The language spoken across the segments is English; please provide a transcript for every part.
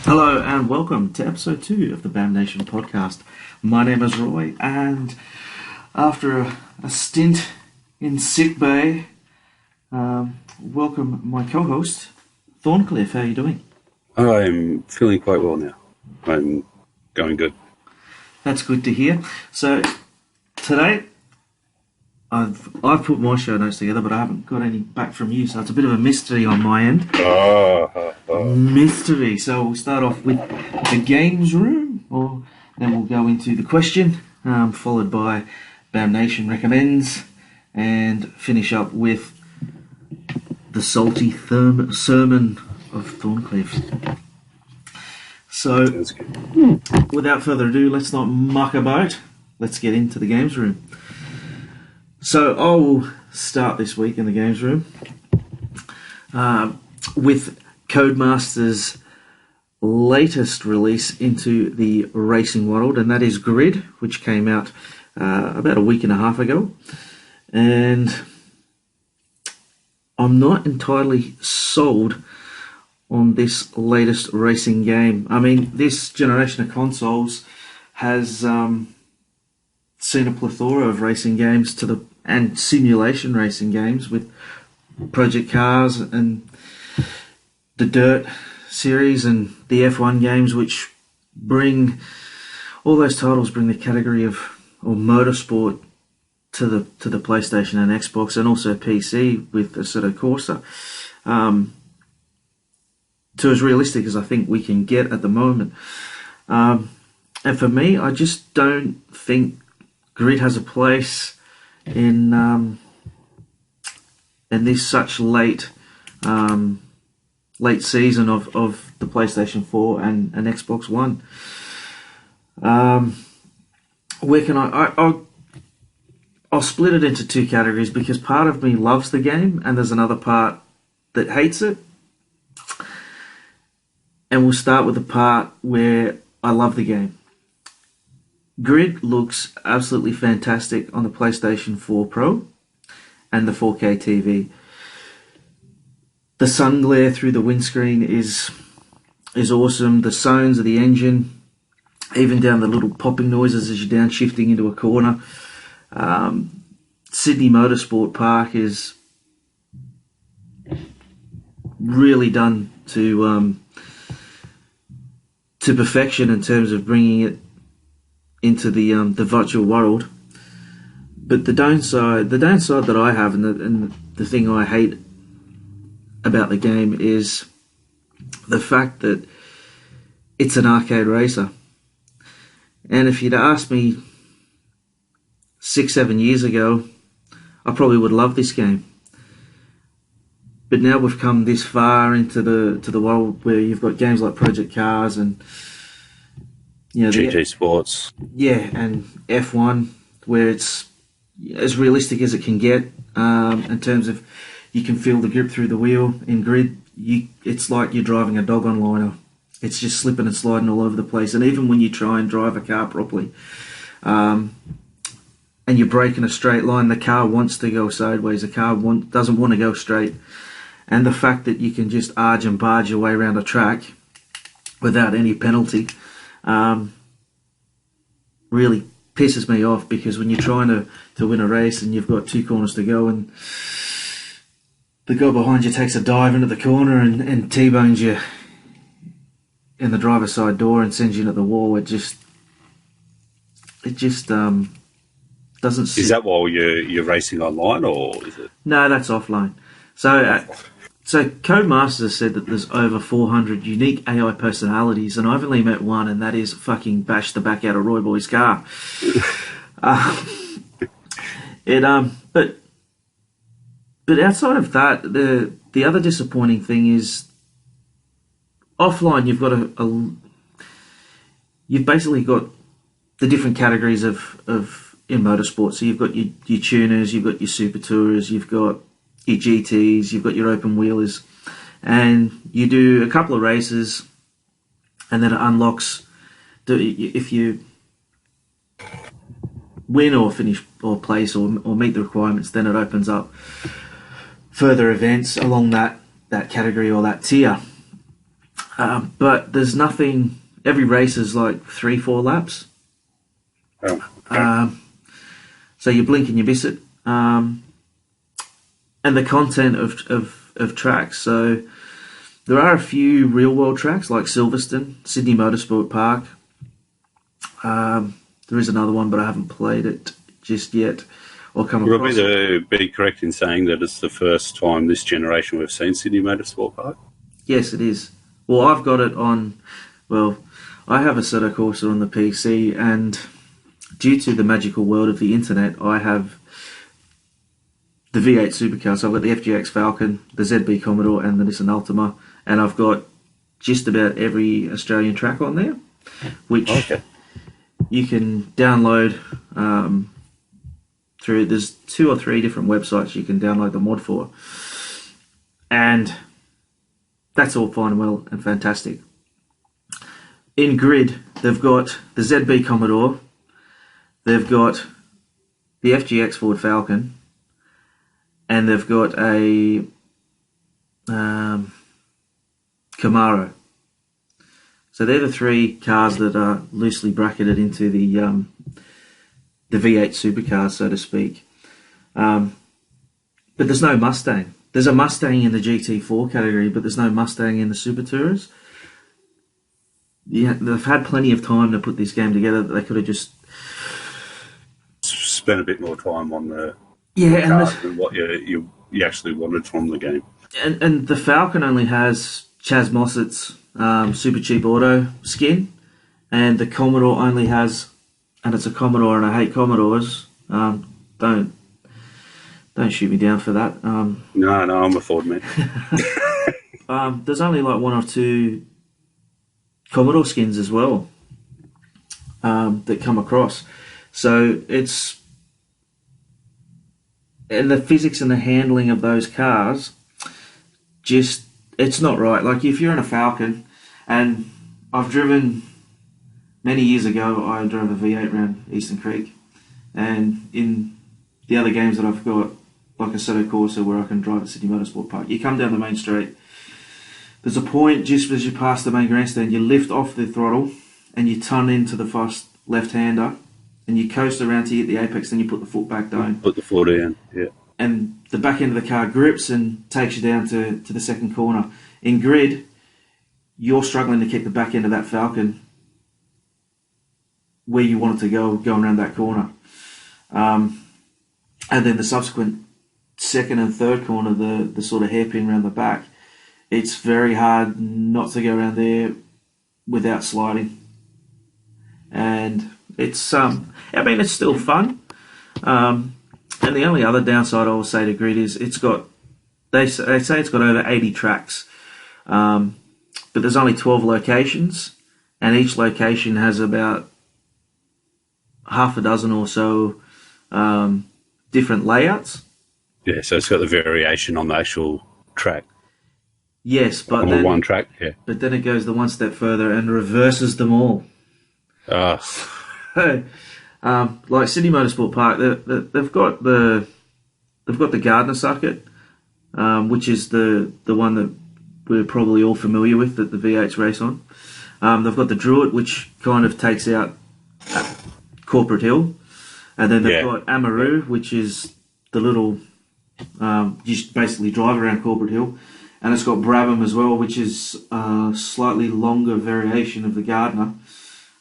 Hello and welcome to episode 2 of the BAM Nation podcast. My name is Roy, and after a stint in sick bay, welcome my co-host, Thorncliffe. How are you doing? I'm feeling quite well now. I'm going good. That's good to hear. So today, I've put my show notes together, but I haven't got any back from you, so it's a bit of a mystery on my end. Mystery. So we'll start off with the games room, or then we'll go into the question, followed by BAM Nation recommends, and finish up with the salty sermon of Thorncliffe. So, without further ado, let's not muck about. Let's get into the games room. So I'll start this week in the games room with Codemasters' latest release into the racing world, and that is Grid, which came out about a week and a half ago. And I'm not entirely sold on this latest racing game. I mean, this generation of consoles has seen a plethora of racing games and simulation racing games with Project Cars and the Dirt series and the F1 games, which bring all those titles bring the category of motorsport to the PlayStation and Xbox, and also PC with Assetto Corsa, to as realistic as I think we can get at the moment. And for me, I just don't think Grid has a place in this such late season of the PlayStation 4 and Xbox One. Where can I'll split it into two categories, because part of me loves the game and there's another part that hates it. And we'll start with the part where I love the game. Grid looks absolutely fantastic on the PlayStation 4 Pro and the 4K TV. The sun glare through the windscreen is awesome. The sounds of the engine, even down the little popping noises as you're downshifting into a corner. Sydney Motorsport Park is really done to perfection in terms of bringing it into the virtual world. But the downside that I have, and the thing I hate about the game, is the fact that it's an arcade racer. And if you'd asked me 6-7 years ago, I probably would love this game. But now we've come this far into the world where you've got games like Project Cars and GT Sports. Yeah, and F1, where it's as realistic as it can get in terms of you can feel the grip through the wheel. In Grid, it's like you're driving a dog on liner. It's just slipping and sliding all over the place. And even when you try and drive a car properly, and you brake in a straight line, the car wants to go sideways. The car doesn't want to go straight. And the fact that you can just arge and barge your way around a track without any penalty really pisses me off, because when you're trying to win a race and you've got 2 corners to go and the guy behind you takes a dive into the corner and T-bones you in the driver's side door and sends you into the wall, it just doesn't sit. Is that while you're racing online, or is it? No, that's offline. So Codemasters said that there's over 400 unique AI personalities, and I've only met one, and that is fucking bash the back out of Roy Boy's car. But outside of that, the other disappointing thing is offline. You've got you've basically got the different categories of in motorsport. So you've got your tuners, you've got your super tourers, you've got your GTs, you've got your open wheelers, and you do a couple of races, and then it unlocks. If you win or finish or place or meet the requirements, then it opens up further events along that category or that tier. But there's nothing. Every race is like 3-4 laps. Oh, okay. So you blink and you miss it. And the content of tracks. So there are a few real world tracks like Silverstone, Sydney Motorsport Park. There is another one, but I haven't played it just yet or come Will across it. be correct in saying that it's the first time this generation we've seen Sydney Motorsport Park? Yes, it is. Well, I've got it on. Well, I have Assetto Corsa on the PC, and due to the magical world of the internet, I have the V8 supercar. So I've got the FGX Falcon, the ZB Commodore, and the Nissan Altima, and I've got just about every Australian track on there, which you can download through. There's 2 or 3 different websites you can download the mod for, and that's all fine and well and fantastic. In Grid, they've got the ZB Commodore, they've got the FGX Ford Falcon, and they've got a Camaro. So they're the 3 cars that are loosely bracketed into the V8 supercar, so to speak. But there's no Mustang. There's a Mustang in the GT4 category, but there's no Mustang in the Super Tourers. Yeah, they've had plenty of time to put this game together. That they could have just spent a bit more time on the cars than what you actually wanted from the game. And the Falcon only has Chaz Mossett's Super Cheap Auto skin, and the Commodore only has, and it's a Commodore, and I hate Commodores. Don't shoot me down for that. No, I'm a Ford man. There's only like 1 or 2 Commodore skins as well that come across. So it's, and the physics and the handling of those cars, just, it's not right. Like if you're in a Falcon, and I've driven, many years ago, I drove a V8 around Eastern Creek, and in the other games that I've got, like Assetto Corsa, where I can drive at Sydney Motorsport Park, you come down the main street, there's a point just as you pass the main grandstand, you lift off the throttle and you turn into the fast left-hander and you coast around to hit the apex, then you put the foot back down. Put the foot in, yeah. And the back end of the car grips and takes you down to the second corner. In Grid, you're struggling to keep the back end of that Falcon where you want it to go, going around that corner. And then the subsequent second and third corner, the sort of hairpin around the back, it's very hard not to go around there without sliding. And it's, it's still fun. And the only other downside I will say to Grid is it's got, they say it's got over 80 tracks, but there's only 12 locations, and each location has about half a dozen or so different layouts. Yeah, so it's got the variation on the actual track. Yes, but on then, one track, yeah. But then it goes the one step further and reverses them all. Like Sydney Motorsport Park, they've got the Gardner circuit, which is the one that we're probably all familiar with that the V8s race on. They've got the Druitt, which kind of takes out Corporate Hill, and then they've got Amaru, which is the little you just basically drive around Corporate Hill. And it's got Brabham as well, which is a slightly longer variation of the Gardner.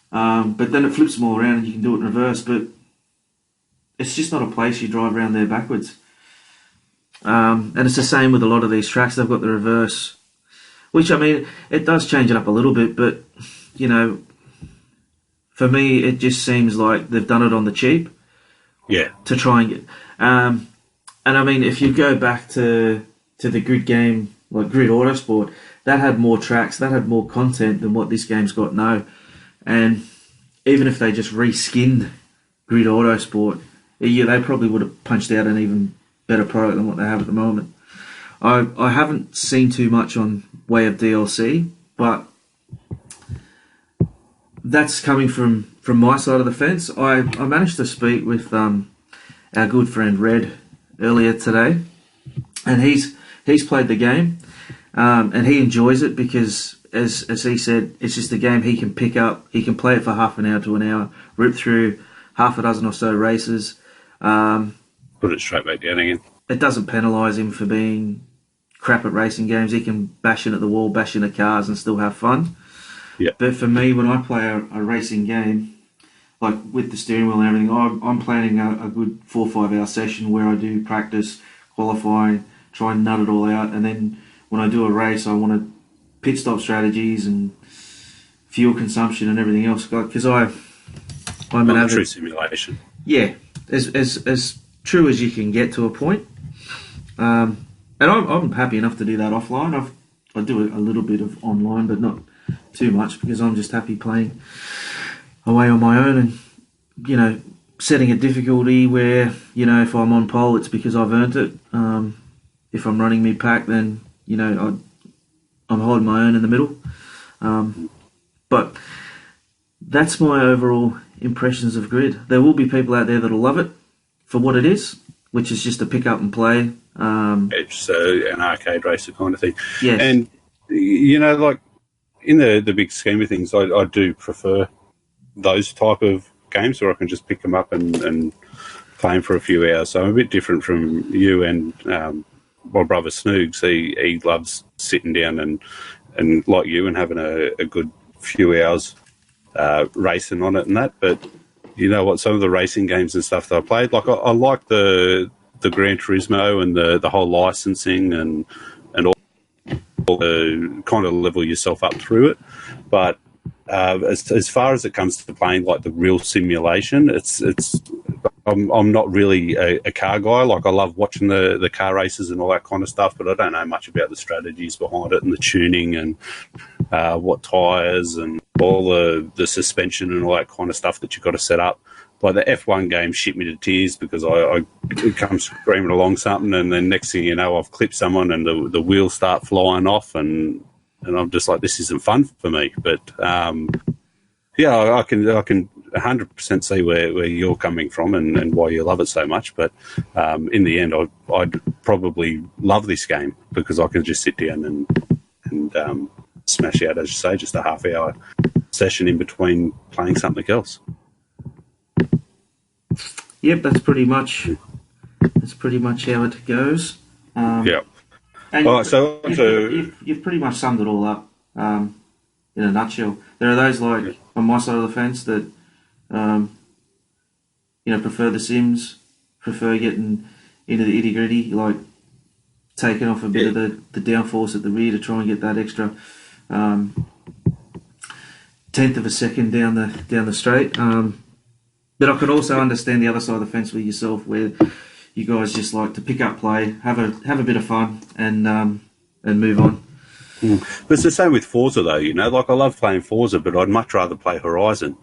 But then it flips them all around and you can do it in reverse. But it's just not a place you drive around there backwards. And it's the same with a lot of these tracks. They've got the reverse, which, I mean, it does change it up a little bit. But, you know, for me, it just seems like they've done it on the cheap. Yeah. To try and get... and, I mean, if you go back to the Grid game, like Grid Autosport, that had more tracks, that had more content than what this game's got now. And even if they just reskinned Grid Autosport, yeah, they probably would have punched out an even better product than what they have at the moment. I haven't seen too much on way of DLC, but that's coming from my side of the fence. I managed to speak with our good friend Red earlier today, and he's played the game, and he enjoys it because as he said, it's just a game he can pick up. He can play it for half an hour to an hour, rip through half a dozen or so races. Put it straight back down again. It doesn't penalise him for being crap at racing games. He can bash in at the wall, bash in at cars, and still have fun. Yeah. But for me, when I play a racing game, like with the steering wheel and everything, I'm planning a good 4 or 5 hour session where I do practice, qualifying, try and nut it all out, and then when I do a race, I want to pit stop strategies and fuel consumption and everything else. Because I'm an avid true simulation. Yeah, as true as you can get to a point. And I'm happy enough to do that offline. I do a little bit of online, but not too much because I'm just happy playing away on my own and, setting a difficulty where, if I'm on pole, it's because I've earned it. If I'm running mid-pack, then, I'm holding my own in the middle. But that's my overall impressions of Grid. There will be people out there that'll love it for what it is, which is just a pick up and play. It's an arcade racer kind of thing. Yes. And, like in the big scheme of things, I do prefer those type of games where I can just pick them up and play them for a few hours. So I'm a bit different from you and my brother Snoogs. He loves sitting down and like you and having a good few hours racing on it and that. But you know what? Some of the racing games and stuff that I played, like I like the Gran Turismo and the whole licensing and all the kind of level yourself up through it. But as far as it comes to playing like the real simulation, I'm not really a car guy. Like I love watching the car races and all that kind of stuff, but I don't know much about the strategies behind it and the tuning and what tyres and all the suspension and all that kind of stuff that you've got to set up. Like the F1 game shit me to tears because I come screaming along something and then next thing you know I've clipped someone and the wheels start flying off and I'm just like, this isn't fun for me. But I can 100% see where you're coming from and why you love it so much. But in the end, I'd probably love this game because I can just sit down and smash out, as you say, just a half-hour session in between playing something else. Yep, that's pretty much how it goes. Yeah. And you've pretty much summed it all up in a nutshell. There are those like on my side of the fence that prefer the Sims, prefer getting into the itty gritty, like taking off a bit of the downforce at the rear to try and get that extra tenth of a second down the straight. But I could also understand the other side of the fence with yourself, where you guys just like to pick up play, have a bit of fun, and move on. But it's the same with Forza, though. Like I love playing Forza, but I'd much rather play Horizon.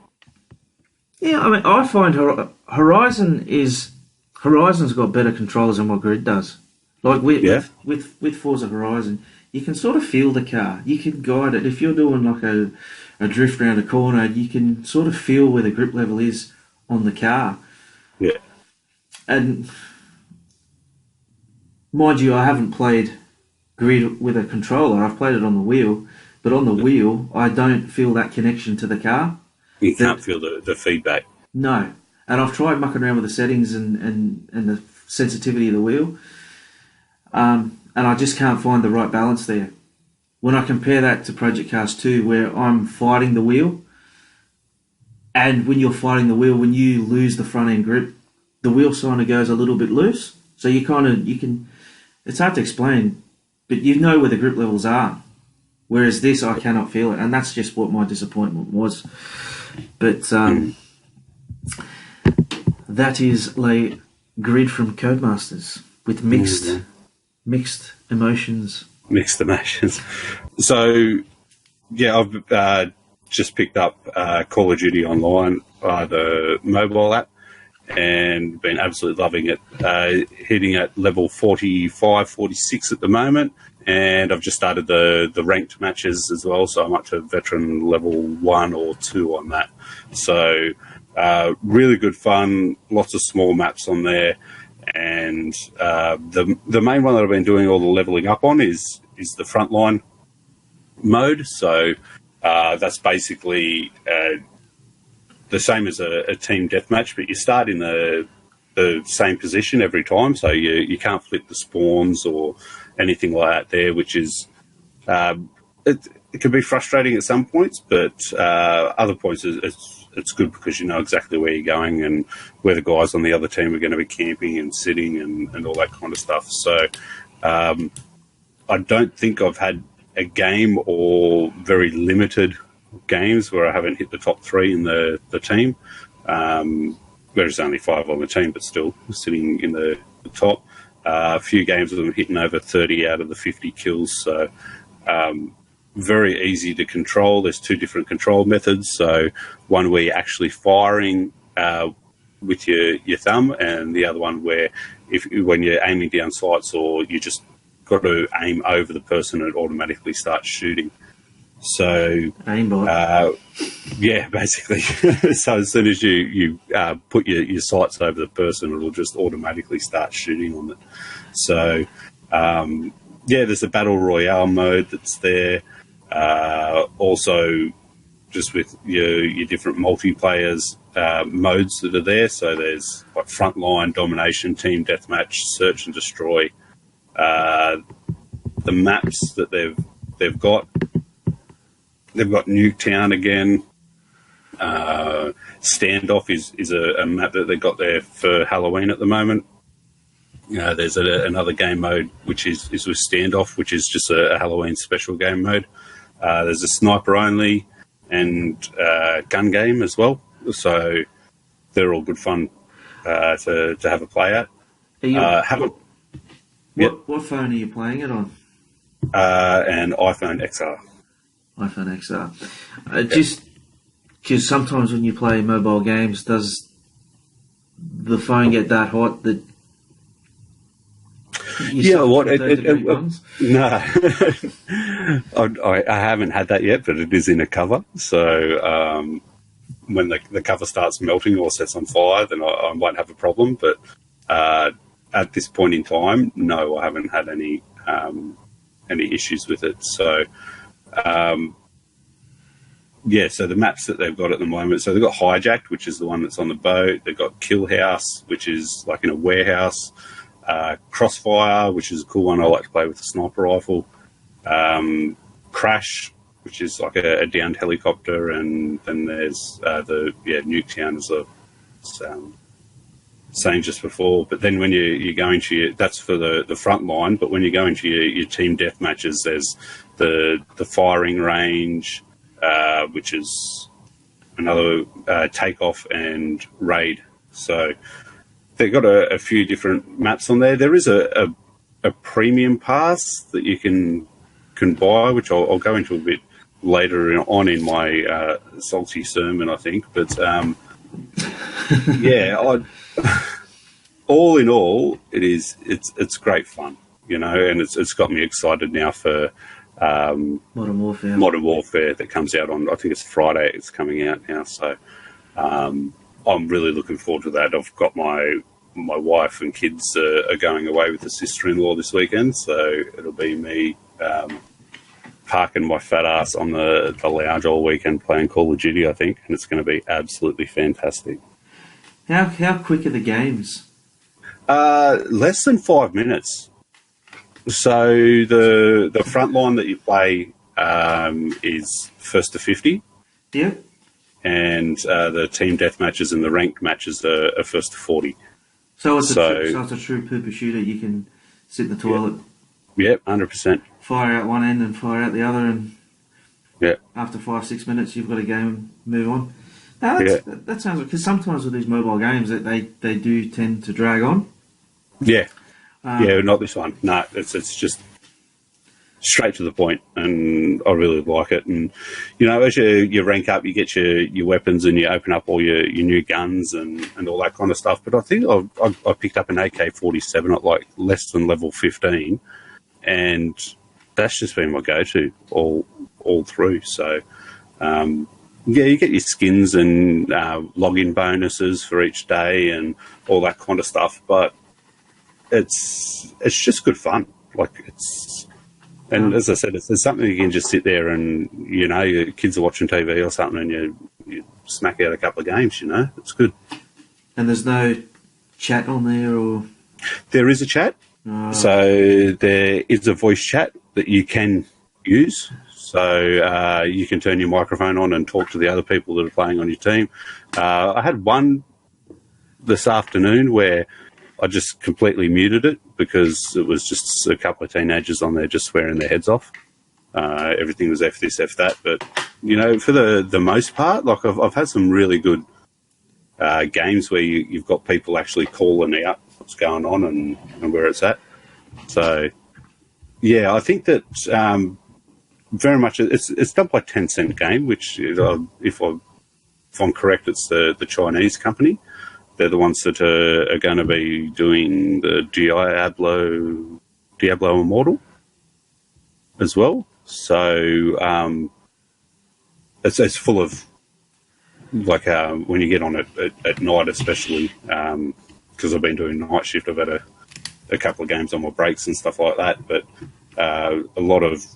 Yeah, I mean, I find Horizon's got better controls than what Grid does. Like with Forza Horizon, you can sort of feel the car. You can guide it. If you're doing like a drift around a corner, you can sort of feel where the grip level is on the car. Yeah. And mind you, I haven't played Grid with a controller. I've played it on the wheel, but on the wheel, I don't feel that connection to the car. You can't feel the feedback. No. And I've tried mucking around with the settings and the sensitivity of the wheel, and I just can't find the right balance there. When I compare that to Project Cars 2, where I'm fighting the wheel, and when you're fighting the wheel, when you lose the front end grip, the wheel kind of goes a little bit loose. So you can, it's hard to explain, but you know where the grip levels are. Whereas this, I cannot feel it. And that's just what my disappointment was. But that is like Grid from Codemasters with mixed emotions. Mixed emotions. So, yeah, I've just picked up Call of Duty Online, the mobile app, and been absolutely loving it. Hitting at level 45, 46 at the moment, and I've just started the ranked matches as well, so I'm up to veteran level 1 or 2 on that. So really good fun, lots of small maps on there, and the main one that I've been doing all the leveling up on is the Frontline mode. So that's basically the same as a team deathmatch, but you start in the same position every time, so you can't flip the spawns or anything like that there, which is it can be frustrating at some points, but other points it's good because you know exactly where you're going and where the guys on the other team are going to be camping and sitting and all that kind of stuff. So I don't think I've had a game or very limited games where I haven't hit the top 3 in the team. There's only 5 on the team, but still sitting in the top. A few games of them hitting over 30 out of the 50 kills. So very easy to control. There's 2 different control methods. So one where you're actually firing with your thumb, and the other one where when you're aiming down sights or you just got to aim over the person and it automatically starts shooting. So aimbot. Yeah, basically. So as soon as you put your sights over the person, it'll just automatically start shooting on it. So there's a battle royale mode that's there. Also, just with your different multiplayers modes that are there. So there's like frontline, domination, team deathmatch, search and destroy. The maps that they've got. They've got Nuketown again. Standoff is a map that they've got there for Halloween at the moment. There's another game mode which is with Standoff, which is just a Halloween special game mode. There's a sniper only and gun game as well. So they're all good fun to have a play at. What phone are you playing it on? An iPhone XR. iPhone XR. Just because sometimes when you play mobile games, does the phone get that hot that no. I haven't had that yet, but it is in a cover. So when the cover starts melting or sets on fire, then I might have a problem. But at this point in time, no, I haven't had any issues with it. So. So the maps that they've got at the moment, so they've got Hijacked, which is the one that's on the boat. They've got Kill House, which is like in a warehouse. Crossfire, which is a cool one I like to play with a sniper rifle. Crash, which is like a downed helicopter. And then there's Nuketown as a saying just before. But then when you go into that's for the front line, but when you go into your team death matches, there's the firing range, which is another takeoff and raid. So they've got a few different maps on there. There is a premium pass that you can buy, which I'll go into a bit later on in my salty sermon, I think. But all in all, it's great fun, and it's got me excited now for Modern Warfare that comes out on, I think it's Friday. It's coming out now, so I'm really looking forward to that. I've got my wife and kids are going away with the sister-in-law this weekend, so it'll be me parking my fat ass on the lounge all weekend playing Call of Duty, I think, and it's going to be absolutely fantastic. How quick are the games? Less than 5 minutes. So the front line that you play is first to 50. Yeah. And the team death matches and the ranked matches are first to 40. So it's a true pooper shooter. You can sit in the toilet. Yep, 100%. Fire out one end and fire out the other, and yep. After 5-6 minutes, you've got a game and move on. Now, that sounds because sometimes with these mobile games, they do tend to drag on. Yeah. Not this one. No, it's just straight to the point, and I really like it. And as you rank up, you get your weapons and you open up all your new guns and all that kind of stuff. But I think I picked up an AK-47 at like less than level 15, and that's just been my go-to all through. So you get your skins and login bonuses for each day and all that kind of stuff, but it's just good fun. Like And as I said, it's something you can just sit there and, you know, your kids are watching TV or something and you smack out a couple of games, you know. It's good. And there's no chat on there or... There is a chat. So there is a voice chat that you can use. So you can turn your microphone on and talk to the other people that are playing on your team. I had one this afternoon where I just completely muted it because it was just a couple of teenagers on there just swearing their heads off. Everything was F this, F that. But, you know, for the most part, like I've had some really good games where you've got people actually calling out what's going on and where it's at. So, yeah, I think that very much it's done by Tencent Game, which, if I'm correct, it's the Chinese company. They're the ones that are going to be doing the Diablo Immortal as well. So it's full of, like, when you get on it at night especially, because I've been doing night shift, I've had a couple of games on my breaks and stuff like that, but a lot of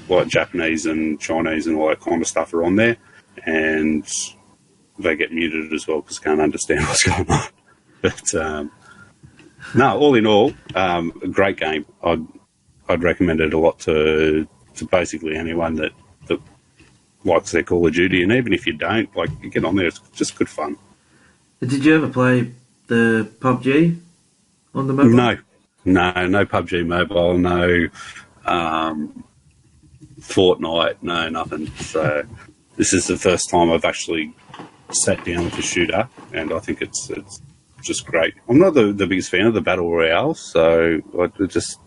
like Japanese and Chinese and all that kind of stuff are on there, and they get muted as well because they can't understand what's going on. But no, all in all, a great game. I'd recommend it a lot to basically anyone that likes their Call of Duty, and even if you don't, like, you get on there, it's just good fun. Did you ever play the PUBG on the mobile? No PUBG Mobile, no Fortnite, no nothing. So this is the first time I've actually sat down with a shooter, and I think it's just great. I'm not the biggest fan of the Battle Royale, so I just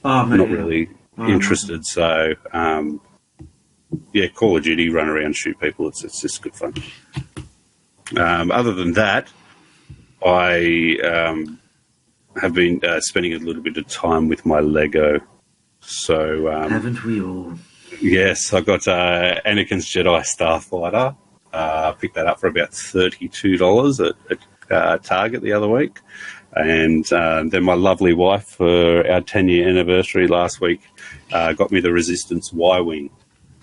not really interested. So yeah, Call of Duty, run around, shoot people, it's just good fun. Other than that, I have been spending a little bit of time with my Lego. So haven't we all? Yes, I got Anakin's Jedi Starfighter. Picked that up for about $32 at Target the other week. And then my lovely wife, for our 10-year anniversary last week, got me the Resistance Y-Wing.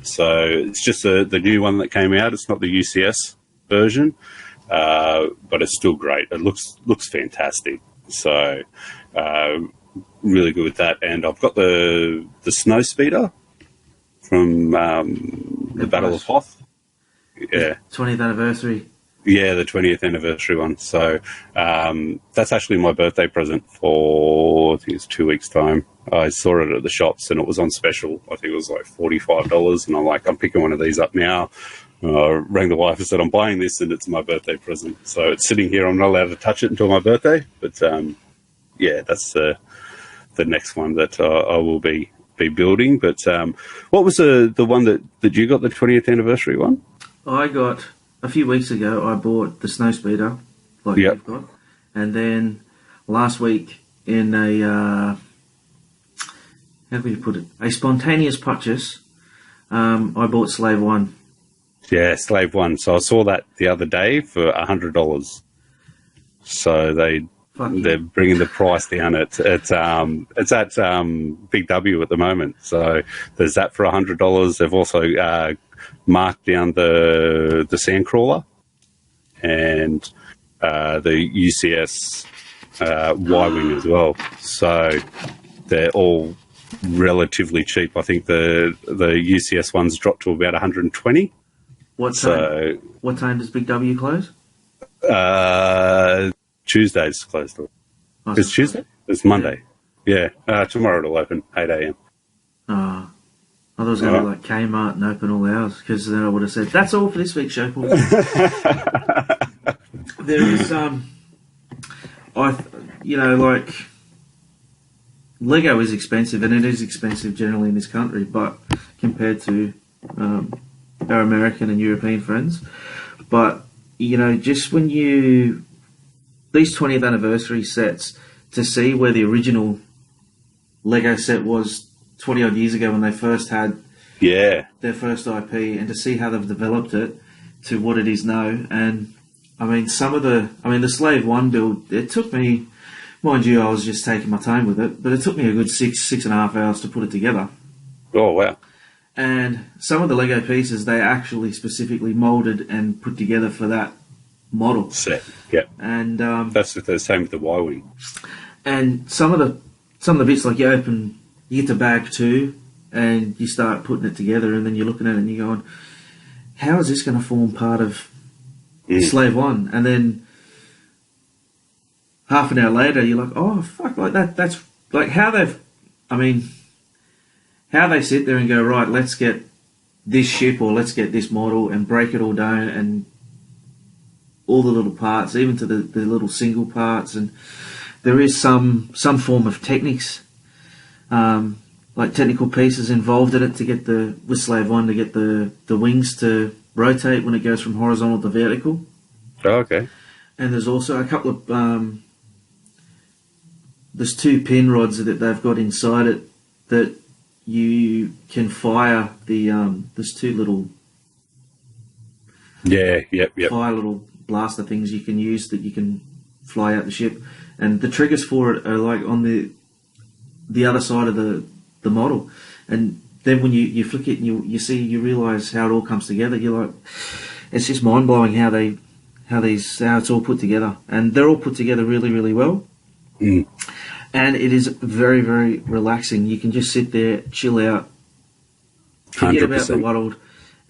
So it's just the new one that came out. It's not the UCS version, but it's still great. It looks fantastic. So really good with that. And I've got the Snow Speeder from the Battle of Hoth. Yeah. 20th anniversary. Yeah, the 20th anniversary one. So that's actually my birthday present for, I think it's 2 weeks' time. I saw it at the shops and it was on special. I think it was like $45. And I'm like, I'm picking one of these up now. I rang the wife and said, I'm buying this and it's my birthday present. So it's sitting here. I'm not allowed to touch it until my birthday. But yeah, that's the next one that I will be building. But what was the one that you got, the 20th anniversary one? I got, a few weeks ago, I bought the Snow Speeder, like you've got. And then last week, in a, how do you put it, a spontaneous purchase, I bought Slave 1. Yeah, Slave 1. So I saw that the other day for $100. So they're bringing the price down. It's at Big W at the moment. So there's that for $100. They've also marked down the Sandcrawler and the UCS Y-Wing as well. So they're all relatively cheap. I think the UCS ones dropped to about 120. What time does Big W close? Tuesday's closed. It's Tuesday? It's Monday. Yeah. Tomorrow it'll open, 8 a.m. I thought it was going to be like Kmart and open all hours, because then I would have said, that's all for this week's show, Paul. There is, like, Lego is expensive, and it is expensive generally in this country, but compared to our American and European friends. But, you know, just when these 20th anniversary sets, to see where the original Lego set was 20 odd years ago when they first had their first IP, and to see how they've developed it to what it is now. And I mean, the Slave 1 build, it took me Mind you, I was just taking my time with it, but it took me a good 6.5 hours to put it together. Oh, wow. And some of the Lego pieces, they actually specifically molded and put together for that model. Set, yeah. And That's the same with the Y-Wing. and some of the bits, like you get to bag 2, and you start putting it together, and then you're looking at it and you're going, how is this going to form part of Slave 1? And then half an hour later, you're like, oh, fuck, like that's like how they sit there and go, right, let's get this ship or let's get this model and break it all down and all the little parts, even to the little single parts. And there is some form of techniques, like technical pieces involved in it to get with Slave 1 to get the wings to rotate when it goes from horizontal to vertical. Oh, okay. And there's also a couple of there's 2 pin rods that they've got inside it that you can fire there's 2 little fire little blaster things you can use that you can fly out the ship, and the triggers for it are like on the other side of the model. And then when you flick it and you realise how it all comes together, you're like, it's just mind blowing how it's all put together, and they're all put together really, really well. And it is very, very relaxing. You can just sit there, chill out, forget 100%. about the world,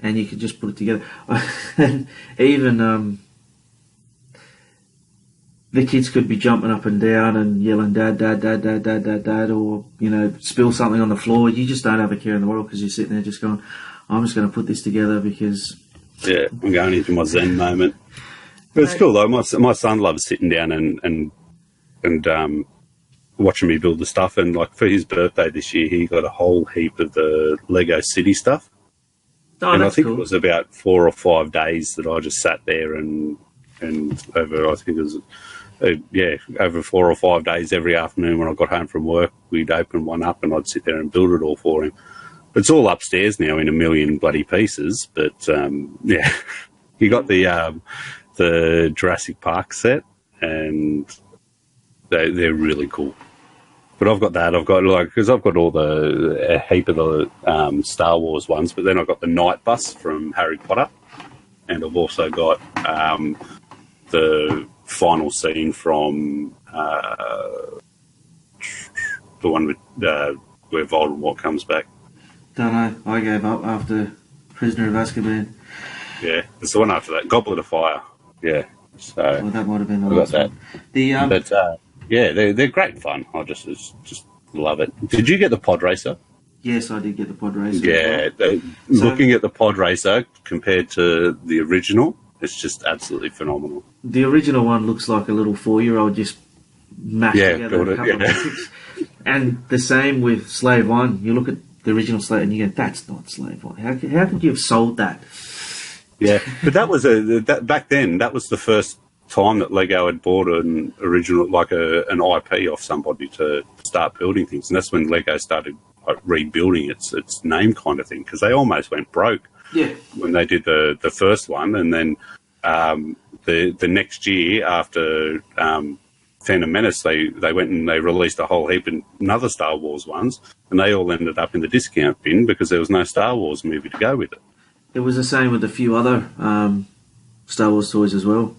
and you can just put it together. And even the kids could be jumping up and down and yelling, "Dad, Dad, Dad, Dad, Dad, Dad, Dad," or spill something on the floor. You just don't have a care in the world because you're sitting there just going, "I'm just going to put this together because." Yeah, I'm going into my Zen moment. But it's cool though. My son loves sitting down and watching me build the stuff. And like for his birthday this year, he got a whole heap of the Lego City stuff. Oh, and I that's think cool. it was about 4 or 5 days that I just sat there and over, I think it was, over 4 or 5 days every afternoon when I got home from work, we'd open one up and I'd sit there and build it all for him. It's all upstairs now in a million bloody pieces, but he got the Jurassic Park set, and they're really cool. But I've got that. I've got because I've got a heap of the Star Wars ones, but then I've got the Night Bus from Harry Potter, and I've also got the final scene from the one with where Voldemort comes back. Don't know. I gave up after Prisoner of Azkaban. Yeah, it's the one after that. Goblet of Fire. Yeah. So Well, that might have been the I got last that. one. The But they're great fun. I just love it. Did you get the Pod Racer? yes, I did get the Pod Racer. Yeah. Looking at the Pod Racer compared to the original, it's just absolutely phenomenal. The original one looks like a little 4-year-old just mashed together built a it, couple of basics. And the same with Slave 1. You look at the original Slave and you go, that's not Slave 1. How could you have sold that? Yeah, but that was back then. That was the first time that Lego had bought an original, like an IP off somebody to start building things, and that's when Lego started rebuilding its name kind of thing, because they almost went broke. Yeah. When they did the first one, and then the next year after Phantom Menace, they went and they released a whole heap of another Star Wars ones, and they all ended up in the discount bin because there was no Star Wars movie to go with it. It was the same with a few other Star Wars toys as well.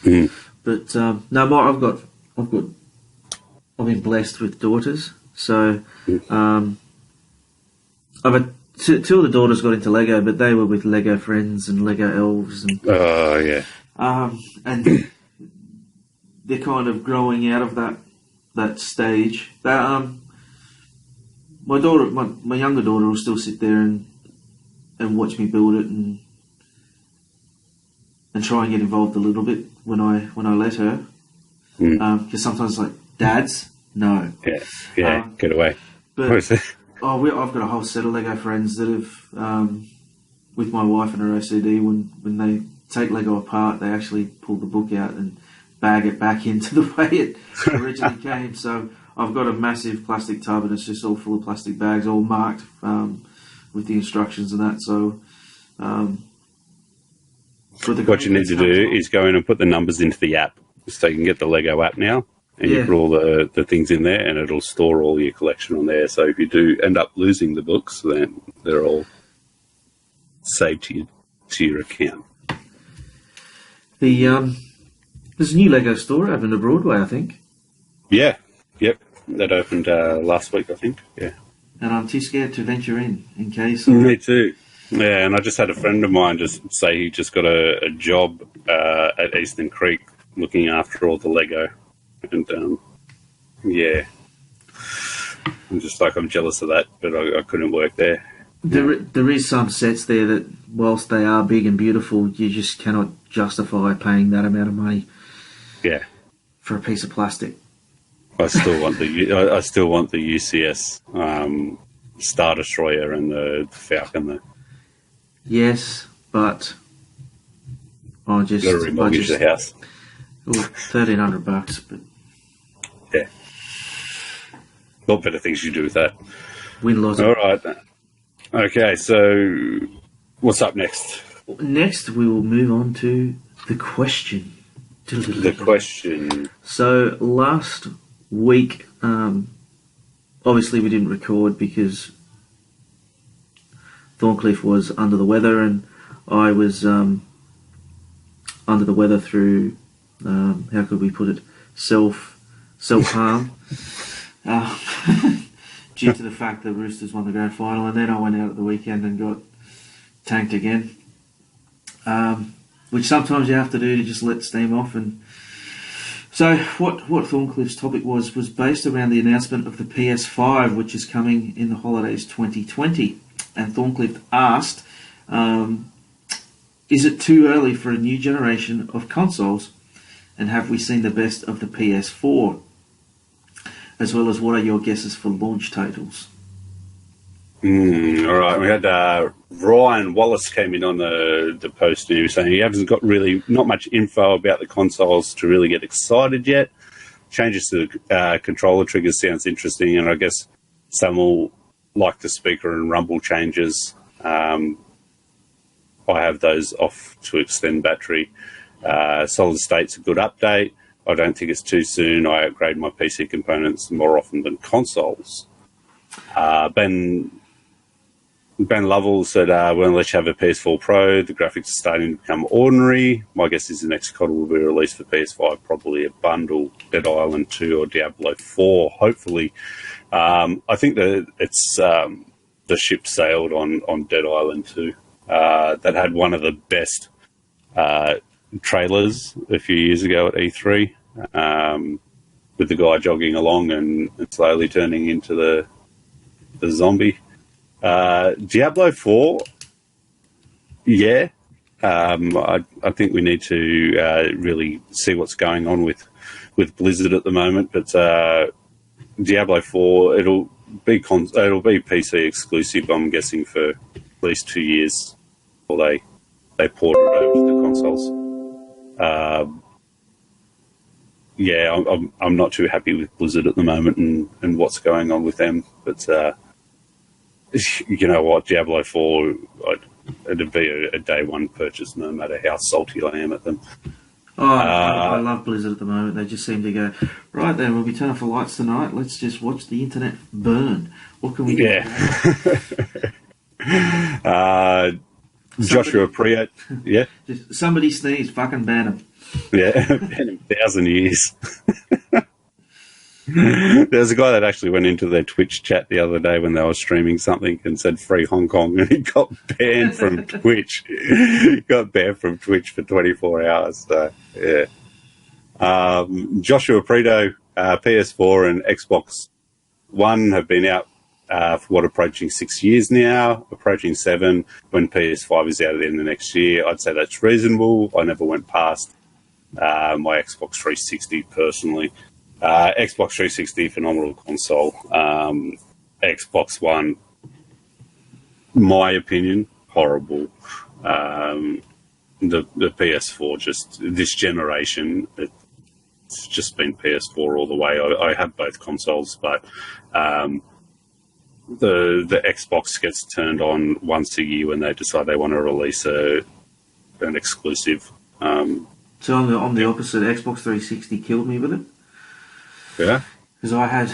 Mm. But no, I've been blessed with daughters, so I've had two of the daughters got into Lego, but they were with Lego Friends and Lego Elves, and Oh, yeah. and they're kind of growing out of that stage. But my younger daughter will still sit there and watch me build it and try and get involved a little bit when I let her, because sometimes it's like, dads, no. Yeah, get away. But What is it? I've got a whole set of Lego friends that have, with my wife and her OCD, when they take Lego apart, they actually pull the book out and bag it back into the way it originally came. So I've got a massive plastic tub and it's just all full of plastic bags, all marked with the instructions and that. So what you need to do is go in and put the numbers into the app, so you can get the Lego app now, and you Yeah. put all the things in there, and it'll store all your collection on there. So if you do end up losing the books, then they're all saved to your account. There's a new Lego store open to Broadway, I think, Yeah, yep. That opened last week, I think. Yeah. and I'm too scared to venture in case. Me too. Yeah, and I just had a friend of mine just say he just got a job at Eastern Creek looking after all the Lego. And, yeah. I'm jealous of that, but I couldn't work there. There is some sets there that, whilst they are big and beautiful, you just cannot justify paying that amount of money Yeah. for a piece of plastic. I still want the UCS Star Destroyer and the Falcon there. Yes, but I just Got to remortgage the house. $1,300, but Yeah. What better things you do with that? win lots. All right. Okay, so what's up next? Next, we will move on to the question. The question. So last week, obviously we didn't record because Thorncliffe was under the weather, and I was under the weather through how could we put it, self harm, due to the fact that Roosters won the grand final, and then I went out at the weekend and got tanked again, which sometimes you have to do to just let steam off. And so what Thorncliffe's topic was based around the announcement of the PS5, which is coming in the holidays 2020. And Thorncliffe asked, is it too early for a new generation of consoles? And have we seen the best of the PS4? As well as, what are your guesses for launch titles? All right, we had Ryan Wallace came in on the post, and he was saying he hasn't got really not much info about the consoles to really get excited yet. Changes to the controller triggers sounds interesting, and I guess some will like the speaker and rumble changes. I have those off to extend battery. Solid State's a good update. I don't think it's too soon. I upgrade my PC components more often than consoles. Ben Lovell said, well, unless you have a PS4 Pro, the graphics are starting to become ordinary. My guess is the next COD will be released for PS5, probably a bundle, Dead Island 2 or Diablo 4, hopefully. I think that it's the ship sailed on Dead Island 2. That had one of the best trailers a few years ago at E3, with the guy jogging along and slowly turning into the zombie. Diablo 4, yeah. I think we need to really see what's going on with Blizzard at the moment, but Diablo 4, it'll be PC exclusive, I'm guessing, for at least 2 years before they port it over to the consoles. Yeah, I'm not too happy with Blizzard at the moment and what's going on with them, but you know what, Diablo 4, it'd be a day one purchase no matter how salty I am at them. Oh, I love Blizzard at the moment. They just seem to go, right then, we'll be turning off the lights tonight. Let's just watch the internet burn. What can we do? Yeah. Joshua Priet, yeah. Just somebody sneeze, fucking ban them. Yeah, been 1,000 years. There's a guy that actually went into their Twitch chat the other day when they were streaming something and said "Free Hong Kong," and he got banned from Twitch. He got banned from Twitch for 24 hours. So yeah. Joshua Prieto, PS4 and Xbox One have been out for approaching 6 years now, approaching 7. When PS5 is out at the end of next year, I'd say that's reasonable. I never went past my Xbox 360 personally. Xbox 360, phenomenal console. Xbox One, my opinion, horrible. The PS4, just this generation, it's just been PS4 all the way. I have both consoles, but the Xbox gets turned on once a year when they decide they want to release an exclusive. So I'm the opposite. Xbox 360 killed me with it. Yeah. because I had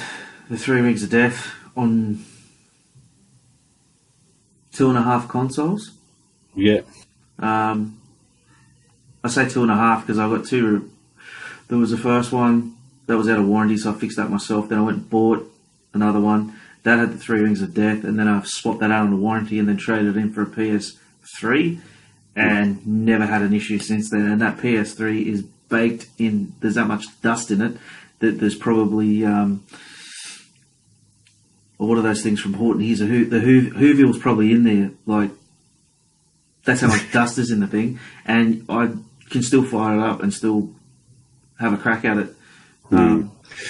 the 3 Rings of Death on 2.5 consoles. Yeah. I say 2.5 because I got two. There was the first one that was out of warranty, so I fixed that myself. Then I went and bought another one that had the 3 Rings of Death, and then I swapped that out on the warranty and then traded it in for a PS3, and never had an issue since then. And that PS3 is baked in. There's that much dust in it that there's probably what are those things from Horton? Here's the Whoville's probably in there. Like, that's how much dust is in the thing, and I can still fire it up and still have a crack at it.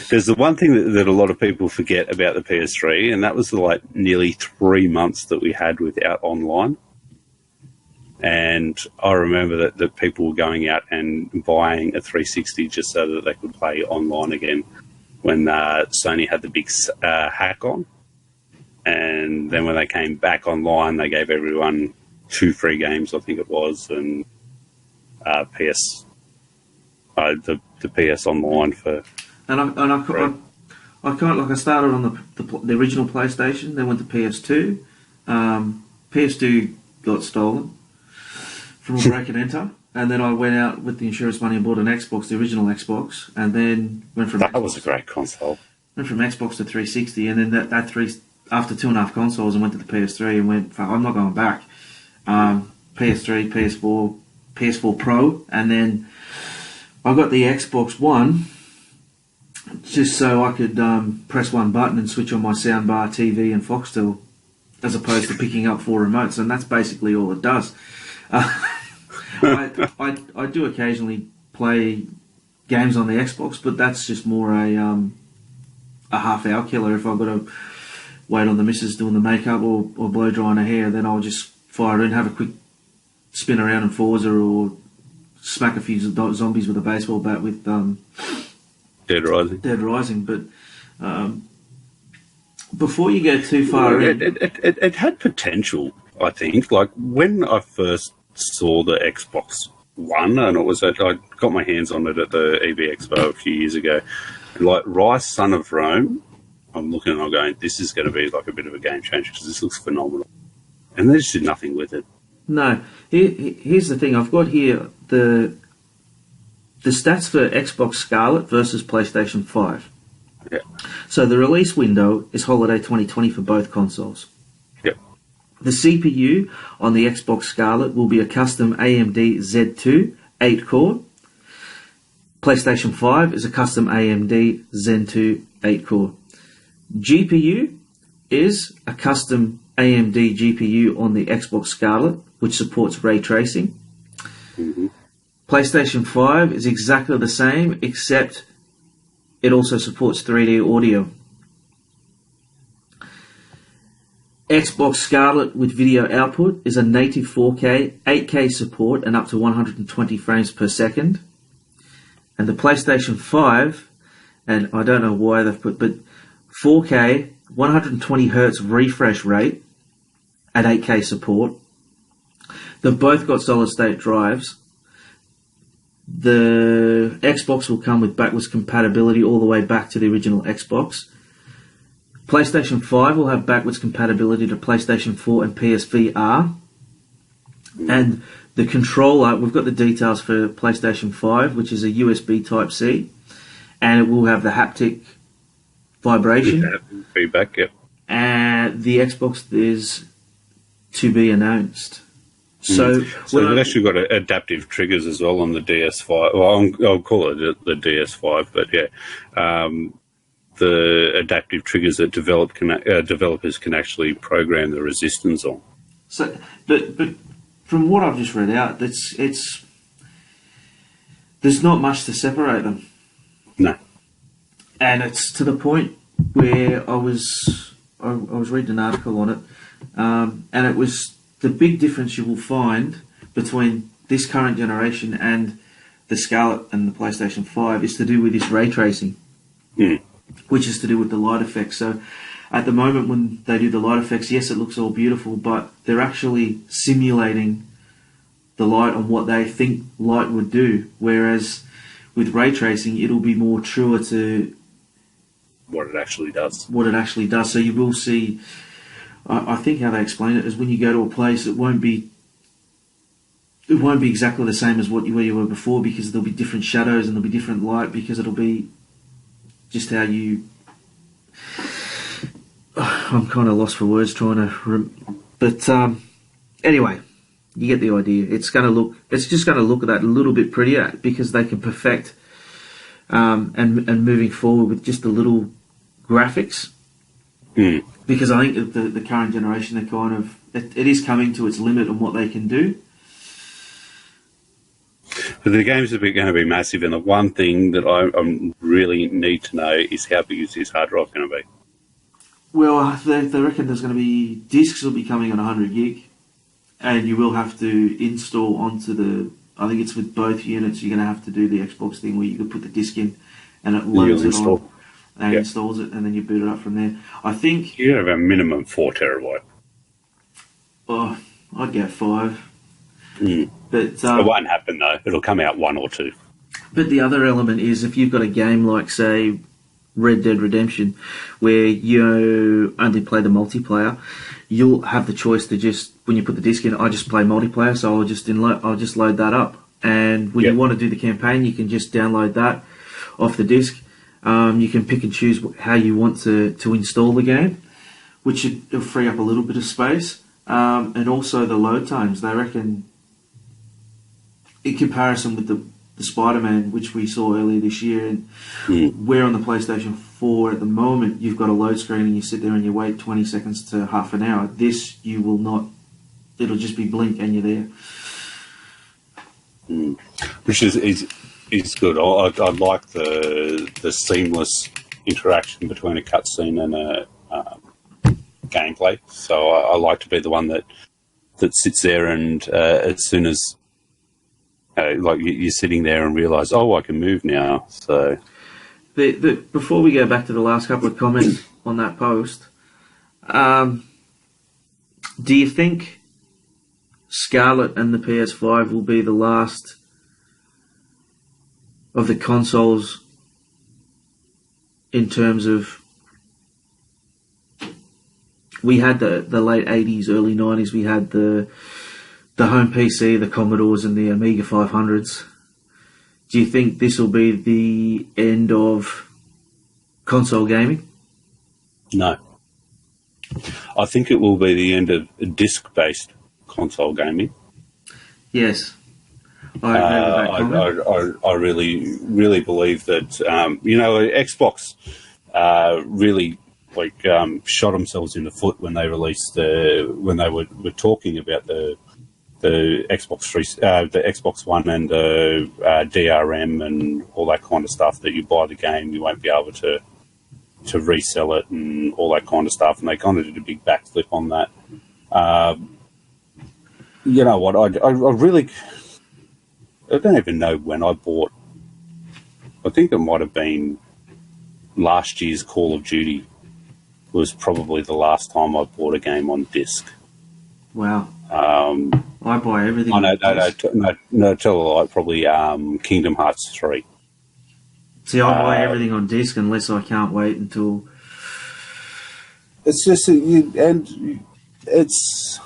There's the one thing that a lot of people forget about the PS3, and that was the nearly 3 months that we had without online. And I remember that people were going out and buying a 360 just so that they could play online again when Sony had the big hack on. And then when they came back online, they gave everyone 2 free games, I think it was, and the PS Online for. And I started on the original PlayStation, then went to PS2. PS2 got stolen from a break and enter, and then I went out with the insurance money and bought an Xbox, the original Xbox, and then went from that was a great console. Went from Xbox to 360, and then after 2.5 consoles, I went to the PS3 and went, I'm not going back. PS3, PS4, PS4 Pro, and then I got the Xbox One just so I could press one button and switch on my soundbar, TV, and Foxtel, as opposed to picking up 4 remotes, and that's basically all it does. I do occasionally play games on the Xbox, but that's just more a half-hour killer. If I've got to wait on the missus doing the makeup or blow drying her hair, then I'll just fire it in, have a quick spin around in Forza, or smack a few zombies with a baseball bat with Dead Rising. Dead Rising, but before you go too far in... It had potential, I think. Like, when I first saw the Xbox One, and I got my hands on it at the EB Expo a few years ago, and like Rise, Son of Rome, I'm looking and I'm going, this is going to be like a bit of a game changer because this looks phenomenal. And they just did nothing with it. No. Here's the thing. I've got here the stats for Xbox Scarlet versus PlayStation 5. Yeah. So the release window is holiday 2020 for both consoles. Yep. The CPU on the Xbox Scarlet will be a custom AMD Z2 8-core. PlayStation 5 is a custom AMD Zen 2 8-core. GPU is a custom AMD GPU on the Xbox Scarlet, which supports ray tracing. Mm-hmm. PlayStation 5 is exactly the same, except it also supports 3D audio. Xbox Scarlet with video output is a native 4K, 8K support and up to 120 frames per second. And the PlayStation 5, and I don't know why they've put, but 4K, 120 Hz refresh rate at 8K support. They've both got solid state drives. The Xbox will come with backwards compatibility all the way back to the original Xbox. PlayStation 5 will have backwards compatibility to PlayStation 4 and PSVR. And the controller, we've got the details for PlayStation 5, which is a USB Type-C, and it will have the haptic vibration. Feedback, yep. And the Xbox is to be announced. So they've actually got adaptive triggers as well on the DS5. Well, I'll call it the DS5, but yeah, the adaptive triggers that developers can actually program the resistance on. So, but from what I've just read out, it's there's not much to separate them. No, and it's to the point where I was reading an article on it, and it was the big difference you will find between this current generation and the Scarlet and the PlayStation 5 is to do with this ray tracing, which is to do with the light effects. So at the moment when they do the light effects, yes, it looks all beautiful, but they're actually simulating the light on what they think light would do, whereas with ray tracing, it'll be more truer to what it actually does. What it actually does. So you will see. I think how they explain it is when you go to a place, it won't be exactly the same as where you were before, because there'll be different shadows and there'll be different light, because it'll be just how you. I'm kind of lost for words trying to, but anyway, you get the idea. It's just going to look at that a little bit prettier, because they can perfect and moving forward with just the little graphics. Because I think that the current generation, they're kind of it is coming to its limit on what they can do. But the games are going to be massive, and the one thing that I really need to know is how big is this hard drive going to be? Well, they reckon there's going to be discs will be coming on 100 gig, and you will have to install onto the. I think it's with both units. You're going to have to do the Xbox thing where you can put the disc in, and it loads it on, and installs it, and then you boot it up from there. I think you have a minimum 4 terabyte. Oh, I'd go 5. But it won't happen though. It'll come out 1 or 2. But the other element is if you've got a game like, say, Red Dead Redemption, where you only play the multiplayer, you'll have the choice to just, when you put the disc in, I just play multiplayer, so I'll just load that up. And when you want to do the campaign, you can just download that off the disc. You can pick and choose how you want to install the game, which will free up a little bit of space. And also the load times. They reckon, in comparison with the Spider-Man, which we saw earlier this year, and we're on the PlayStation 4 at the moment, you've got a load screen and you sit there and you wait 20 seconds to half an hour. This, you will not. It'll just be blink and you're there. Which is good. I like the seamless interaction between a cutscene and a gameplay. So I like to be the one that sits there and as soon as like you're sitting there and realise, I can move now. So before we go back to the last couple of comments on that post, do you think Scarlet and the PS5 will be the last of the consoles in terms of, we had the late 80s, early 90s, we had the home PC, the Commodores and the Amiga 500s. Do you think this will be the end of console gaming? No. I think it will be the end of disc-based console gaming. Yes. I agree with that comment. I really believe that, Xbox really shot themselves in the foot when they released when they were talking about the Xbox One and the DRM and all that kind of stuff, that you buy the game, you won't be able to resell it and all that kind of stuff, and they kind of did a big backflip on that. You know what? I don't even know when I bought. I think it might have been last year's Call of Duty was probably the last time I bought a game on disc. Wow. I buy everything. No, tell a lie. Probably Kingdom Hearts 3. See, I buy everything on disc unless I can't wait until. It's just, and it's,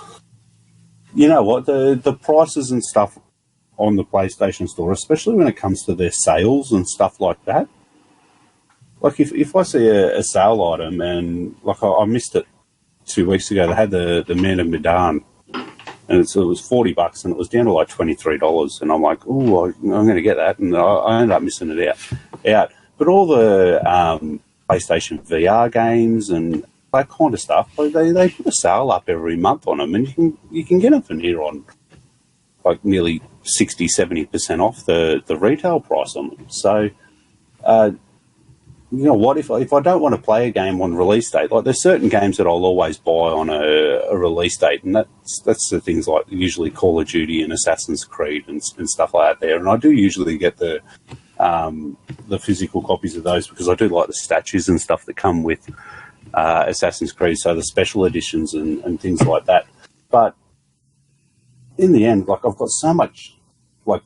you know what, the prices and stuff on the PlayStation Store, especially when it comes to their sales and stuff like that. Like if I see a sale item, and like I missed it 2 weeks ago, they had the Man of Medan, and it was $40, and it was down to like $23, and I'm like, oh, I'm going to get that, and I ended up missing it out. But all the PlayStation VR games and that kind of stuff, they put a sale up every month on them, and you can get them from here on like nearly 60-70% off the retail price on them. So, you know what? If I don't want to play a game on release date, like there's certain games that I'll always buy on a release date, and that's the things like usually Call of Duty and Assassin's Creed and stuff like that there. And I do usually get the physical copies of those because I do like the statues and stuff that come with Assassin's Creed, so the special editions and things like that. But in the end, like I've got so much like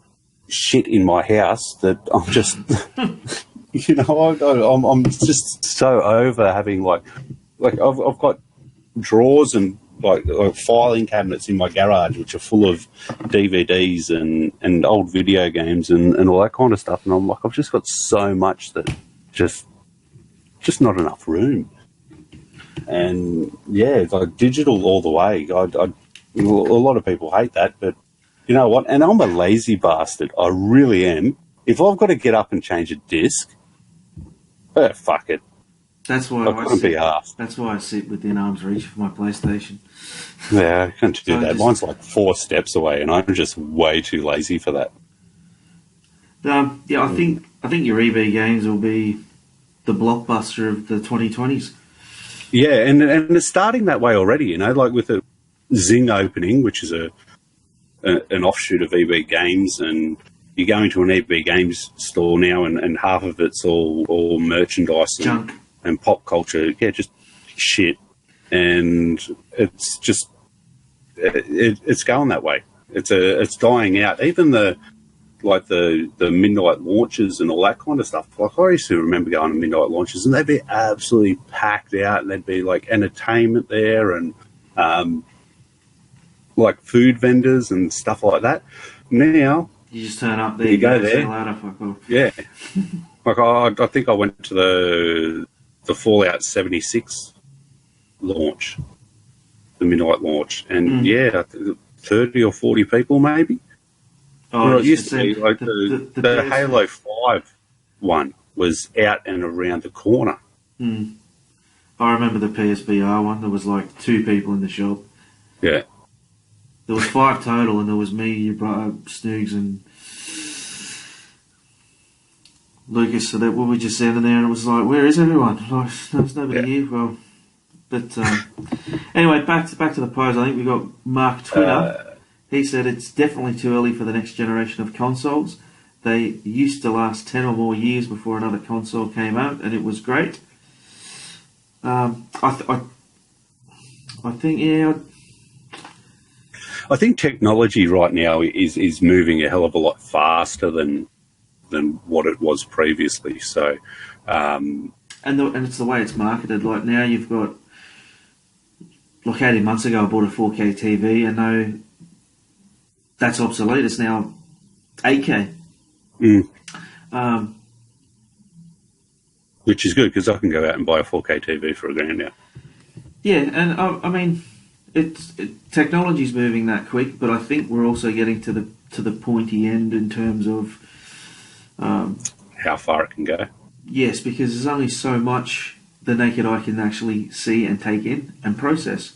shit in my house that I'm just You know, I'm just so over having like I've got drawers and like filing cabinets in my garage which are full of DVDs and old video games and all that kind of stuff, and I'm like, I've just got so much that just not enough room. And yeah, it's like digital all the way. A lot of people hate that, but you know what? And I'm a lazy bastard. I really am. If I've got to get up and change a disc, fuck it. That's why I couldn't be asked. That's why I sit within arm's reach of my PlayStation. Yeah, I can't do that. Mine's like 4 steps away, and I'm just way too lazy for that. Yeah, I think your EB games will be the blockbuster of the 2020s. Yeah, and it's starting that way already. You know, like with the Zing opening, which is an offshoot of EB Games, and you go into an EB Games store now, and half of it's all merchandise Junk. And pop culture. Yeah, just shit. And it's just it's going that way. It's dying out. Even the midnight launches and all that kind of stuff. Like, I used to remember going to midnight launches, and they'd be absolutely packed out, and there'd be like entertainment there, and like food vendors and stuff like that. Now you just turn up there, you go there. Ladder, fuck off. Yeah, like I think I went to the Fallout 76 launch, the midnight launch, and 30 or 40 people maybe. Oh, it used to be like the Halo 5 one was out and around the corner. Mm. I remember the PSVR one. There was like 2 people in the shop. Yeah. There was 5 total, and there was me, your brother, Snoogs, and Lucas. So that we were just standing there, and it was like, where is everyone? Like, there's nobody here. Well, but anyway, back to the pose. I think we got Mark Twitter. He said it's definitely too early for the next generation of consoles. They used to last 10 or more years before another console came out, and it was great. I think technology right now is moving a hell of a lot faster than what it was previously. So, and it's the way it's marketed. Like now, you've got like 18 months ago, I bought a 4K TV, and now that's obsolete. It's now 8K. Which is good, because I can go out and buy a 4K TV for $1,000 now. Yeah, and I mean, technology's moving that quick, but I think we're also getting to the pointy end in terms of how far it can go. Yes, because there's only so much the naked eye can actually see and take in and process.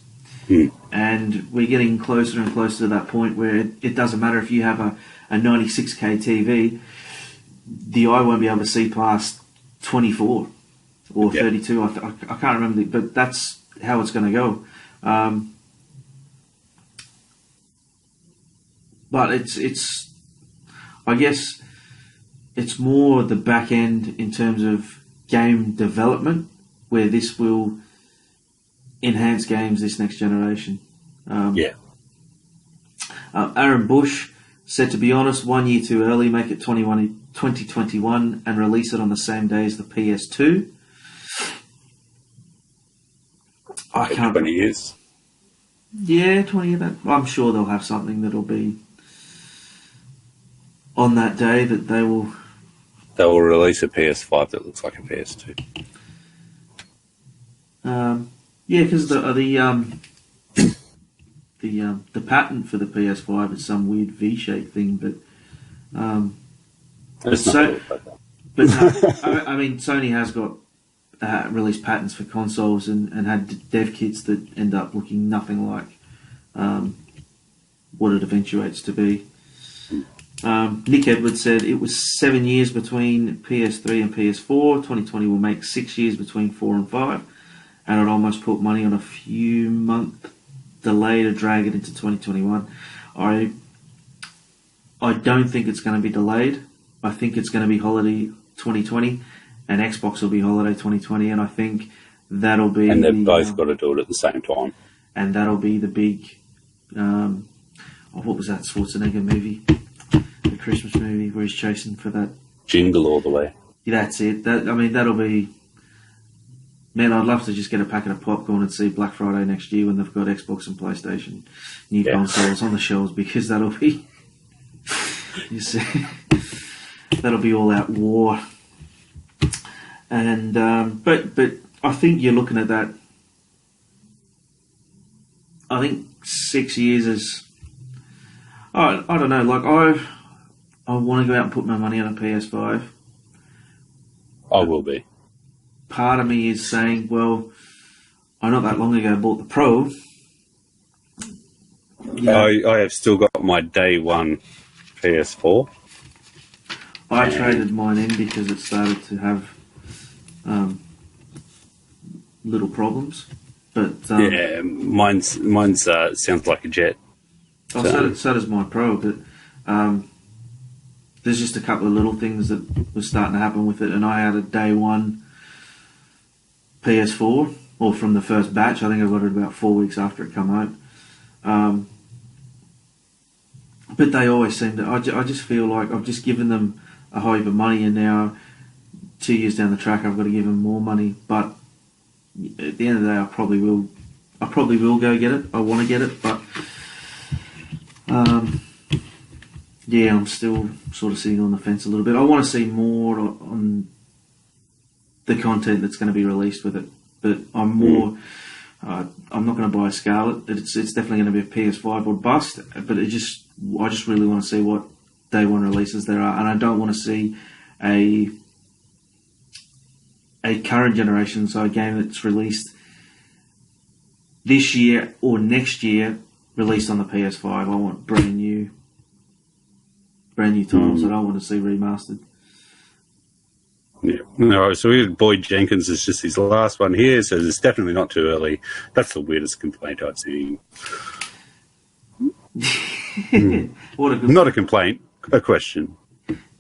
And we're getting closer and closer to that point where it doesn't matter if you have a 96K TV, the eye won't be able to see past 24 or 32. I can't remember, but that's how it's going to go. But it's I guess it's more the back end in terms of game development, where this will enhance games this next generation. Aaron Bush said, to be honest, 1 year too early, make it 2021 and release it on the same day as the PS2. I can't. 20 years. Yeah, 20 years. I'm sure they'll have something that'll be on that day that they will. They will release a PS5 that looks like a PS2. Yeah, because the patent for the PS5 is some weird V-shaped thing, but I mean, Sony has got released patents for consoles and had dev kits that end up looking nothing like what it eventuates to be. Nick Edwards said it was 7 years between PS3 and PS4. 2020 will make 6 years between 4 and 5. And I'd almost put money on a few month delay to drag it into 2021. I don't think it's going to be delayed. I think it's going to be holiday 2020, and Xbox will be holiday 2020, and I think that'll be... And they've both got to do it at the same time. And that'll be the big... what was that Schwarzenegger movie? The Christmas movie where he's chasing for that... Jingle All the Way. That's it. I mean, that'll be. Man, I'd love to just get a packet of popcorn and see Black Friday next year when they've got Xbox and PlayStation new consoles on the shelves, because that'll be. You see, that'll be all out war. And but I think you're looking at that. I think 6 years is. I don't know. Like I want to go out and put my money on a PS5. I will be. Part of me is saying, well, I not that long ago bought the Pro. I have still got my day one PS4. I traded mine in because it started to have little problems. But yeah, mine's sounds like a jet. So does my Pro, but there's just a couple of little things that were starting to happen with it, and I had a day one PS4, or from the first batch. I think I got it about 4 weeks after it come out. But they always seem to. I just feel like I've just given them a whole heap of money, and now 2 years down the track, I've got to give them more money. But at the end of the day, I probably will. I probably will go get it. I want to get it, but yeah, I'm still sort of sitting on the fence a little bit. I want to see more on the content that's going to be released with it, but I'm more. I'm not going to buy a Scarlet. It's definitely going to be a PS5 or bust. But I just really want to see what day one releases there are, and I don't want to see a current generation, so a game that's released this year or next year, released on the PS5. I want brand new titles. I don't want to see remastered. Yeah. No, so we had Boyd Jenkins is just his last one here, says it's definitely not too early. That's the weirdest complaint I've seen. What a good Not a complaint, a question.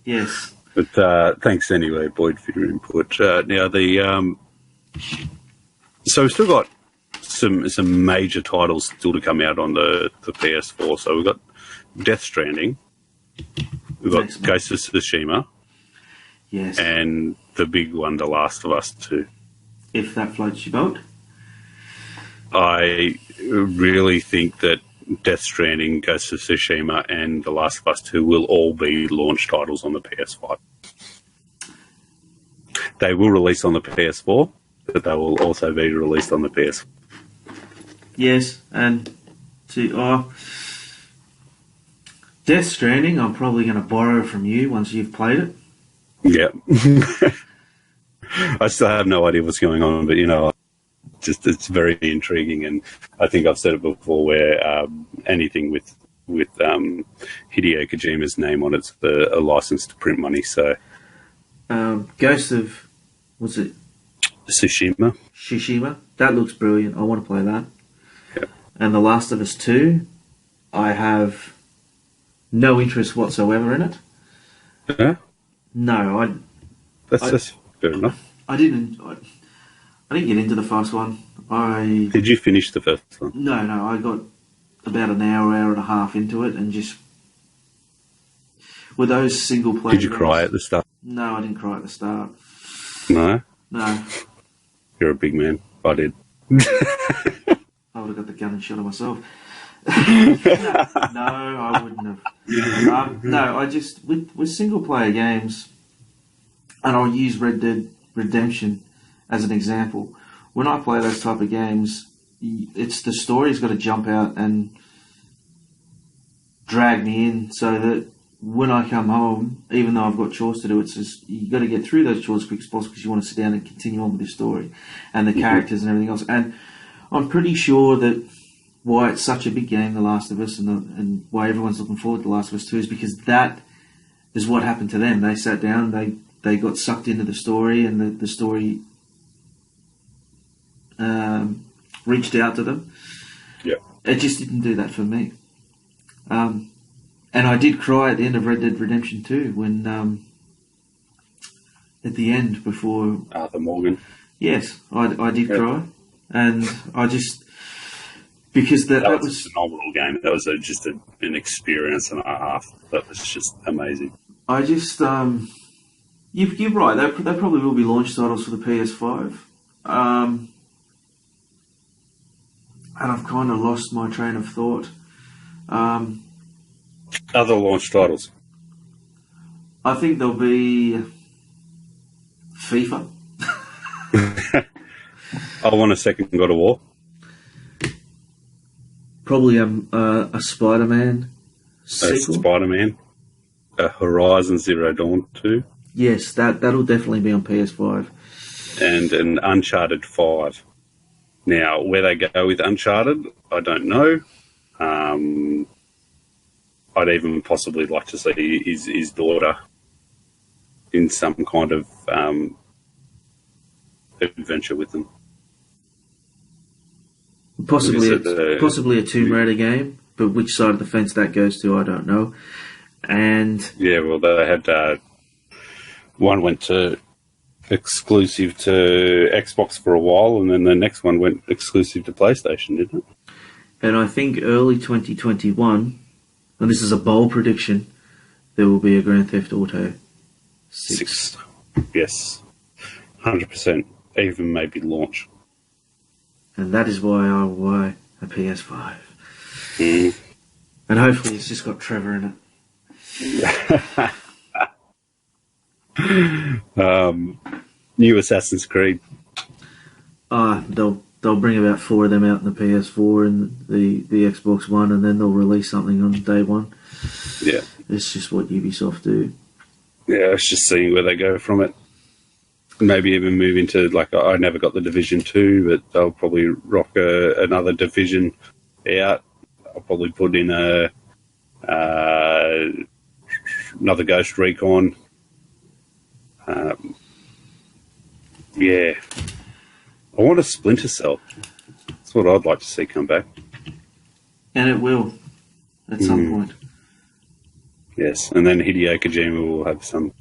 Yes. But thanks anyway, Boyd, for your input. Now so we've still got some major titles still to come out on the PS4. So we've got Death Stranding, we've got Ghost of Tsushima. Yes. And the big one, The Last of Us 2. If that floats your boat. I really think that Death Stranding, Ghost of Tsushima, and The Last of Us 2 will all be launch titles on the PS5. They will release on the PS4, but they will also be released on the PS5. Yes, and Death Stranding, I'm probably going to borrow from you once you've played it. Yeah. I still have no idea what's going on, but it's very intriguing, and I think I've said it before where anything with Hideo Kojima's name on it's a license to print money. So Ghost of Tsushima, that looks brilliant. I want to play that. Yep. And The Last of Us 2, I have no interest whatsoever in it. Yeah? No, That's fair enough. I didn't get into the first one. Did you finish the first one? No, I got about an hour and a half into it, and just with those single player. Did you cry at the start? No, I didn't cry at the start. No? No. You're a big man. I did. I would have got the gun and shot at myself. No, I wouldn't have. No, I just with single player games, and I'll use Red Dead Redemption as an example. When I play those type of games, it's the story's got to jump out and drag me in, so that when I come home, even though I've got chores to do, it's just you got to get through those chores as quick as possible because you want to sit down and continue on with your story and the characters and everything else. And I'm pretty sure that why it's such a big game, The Last of Us, and why everyone's looking forward to The Last of Us 2 is because that is what happened to them. They sat down, they got sucked into the story, and the story reached out to them. Yeah. It just didn't do that for me. And I did cry at the end of Red Dead Redemption 2 when, at the end before... Arthur Morgan. Yes, I did cry. And I just... Because that was a phenomenal game. That was just an experience and a half. That was just amazing. I just... You're right. They probably will be launch titles for the PS5. And I've kind of lost my train of thought. Other launch titles. I think there'll be FIFA. I want a second God of War. Probably a Spider-Man A sequel. Spider-Man. A Horizon Zero Dawn 2. Yes, that'll definitely be on PS5. And an Uncharted 5. Now, where they go with Uncharted, I don't know. I'd even possibly like to see his daughter in some kind of adventure with them. Possibly a Tomb Raider game, but which side of the fence that goes to, I don't know. And yeah, well, they had one went to exclusive to Xbox for a while, and then the next one went exclusive to PlayStation, didn't it? And I think early 2021, and this is a bold prediction, there will be a Grand Theft Auto 6. Yes, 100%. Even maybe launch. And that is why I will buy a PS5. Mm. And hopefully it's just got Trevor in it. New Assassin's Creed. They'll bring about 4 of them out in the PS4 and the Xbox One, and then they'll release something on day one. Yeah. It's just what Ubisoft do. Yeah, it's just seeing where they go from it. Maybe even move into, like, I never got the Division 2, but they'll probably rock another Division out. I'll probably put in another Ghost Recon. Yeah. I want a Splinter Cell. That's what I'd like to see come back. And it will, at some point. Yes, and then Hideo Kojima will have some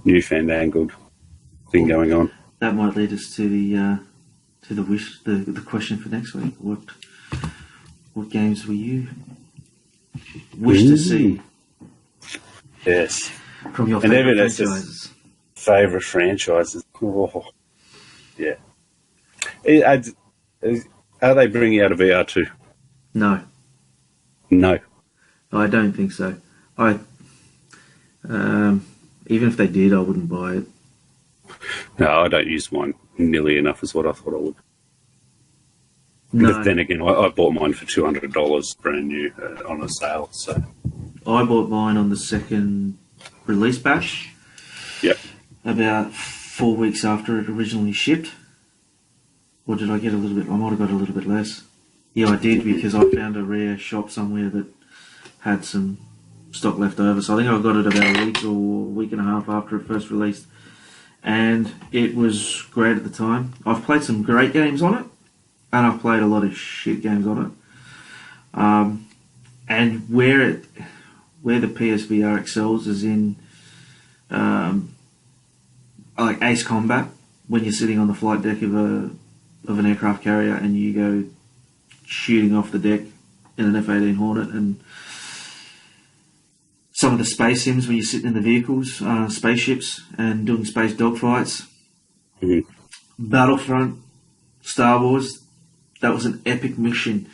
new fandangled thing going on. That might lead us to the question for next week. What games will you wish to see? Yes. From your favourite franchises. Favourite franchises. Oh. Yeah. Are they bringing out a VR2? No. No. I don't think so. Even if they did, I wouldn't buy it. No, I don't use mine nearly enough as what I thought I would. No. But then again, I bought mine for $200 brand new on a sale. So I bought mine on the second release batch. Yep. About 4 weeks after it originally shipped. Or did I get a little bit? I might have got a little bit less. Yeah, I did, because I found a rare shop somewhere that had some stock left over. So I think I got it about a week or a week and a half after it first released. And it was great at the time. I've played some great games on it, and I've played a lot of shit games on it. And where the PSVR excels is in like Ace Combat, when you're sitting on the flight deck of an aircraft carrier and you go shooting off the deck in an F-18 Hornet, and some of the space sims when you're sitting in the vehicles, spaceships, and doing space dogfights. Mm-hmm. Battlefront, Star Wars, that was an epic mission.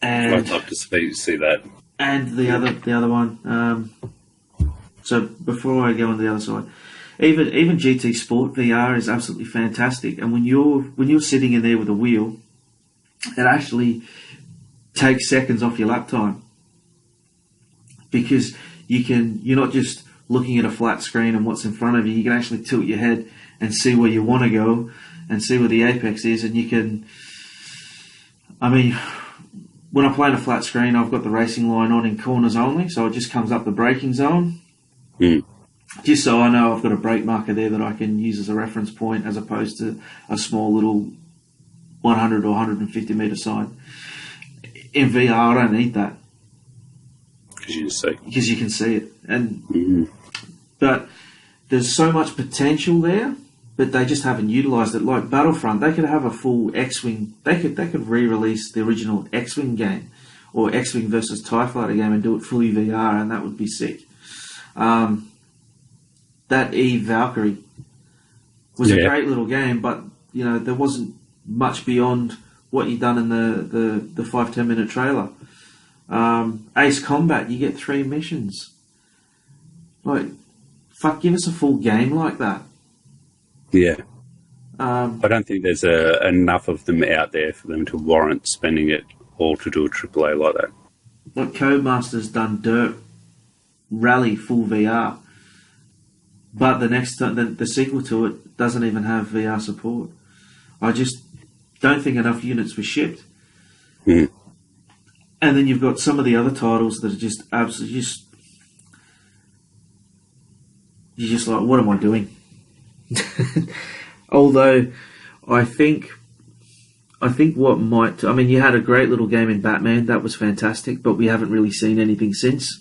And I'd love to see that. And the other one. So before I go on the other side, even GT Sport VR is absolutely fantastic. And when you're sitting in there with a wheel, it actually takes seconds off your lap time, because you're not just looking at a flat screen and what's in front of you. You can actually tilt your head and see where you want to go and see where the apex is, and you can. I mean, when I play on a flat screen, I've got the racing line on in corners only, so it just comes up the braking zone. Mm. Just so I know I've got a brake marker there that I can use as a reference point, as opposed to a small little 100 or 150 metre sign. In VR, I don't need that. Because you can see it. And But there's so much potential there, but they just haven't utilised it. Like Battlefront, they could have a full X-Wing. They could re-release the original X-Wing game, or X-Wing versus TIE Fighter game, and do it fully VR, and that would be sick. that Eve Valkyrie was a Yeah. great little game, but there wasn't much beyond what you'd done in the 5-10 minute trailer. Ace Combat, you get 3 missions. Like, fuck, give us a full game like that. Yeah. Um, I don't think there's enough of them out there for them to warrant spending it all to do a AAA like that. like Codemasters done Dirt Rally full VR, but the sequel to it doesn't even have VR support. I just don't think enough units were shipped. Mm. And then you've got some of the other titles that are just absolutely you're just like, what am I doing? Although, I think what might... I mean, you had a great little game in Batman. That was fantastic, but we haven't really seen anything since.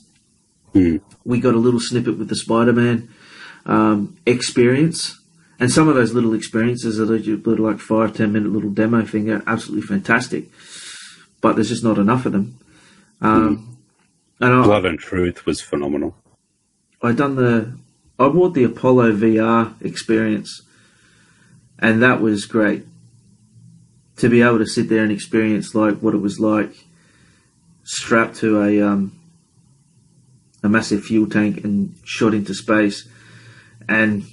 Mm. We got a little snippet with the Spider-Man experience. And some of those little experiences are little like 5-10 minute little demo thing are absolutely fantastic. But there's just not enough of them. And Blood and Truth was phenomenal. I bought the Apollo VR experience, and that was great. To be able to sit there and experience like what it was like strapped to a massive fuel tank and shot into space, and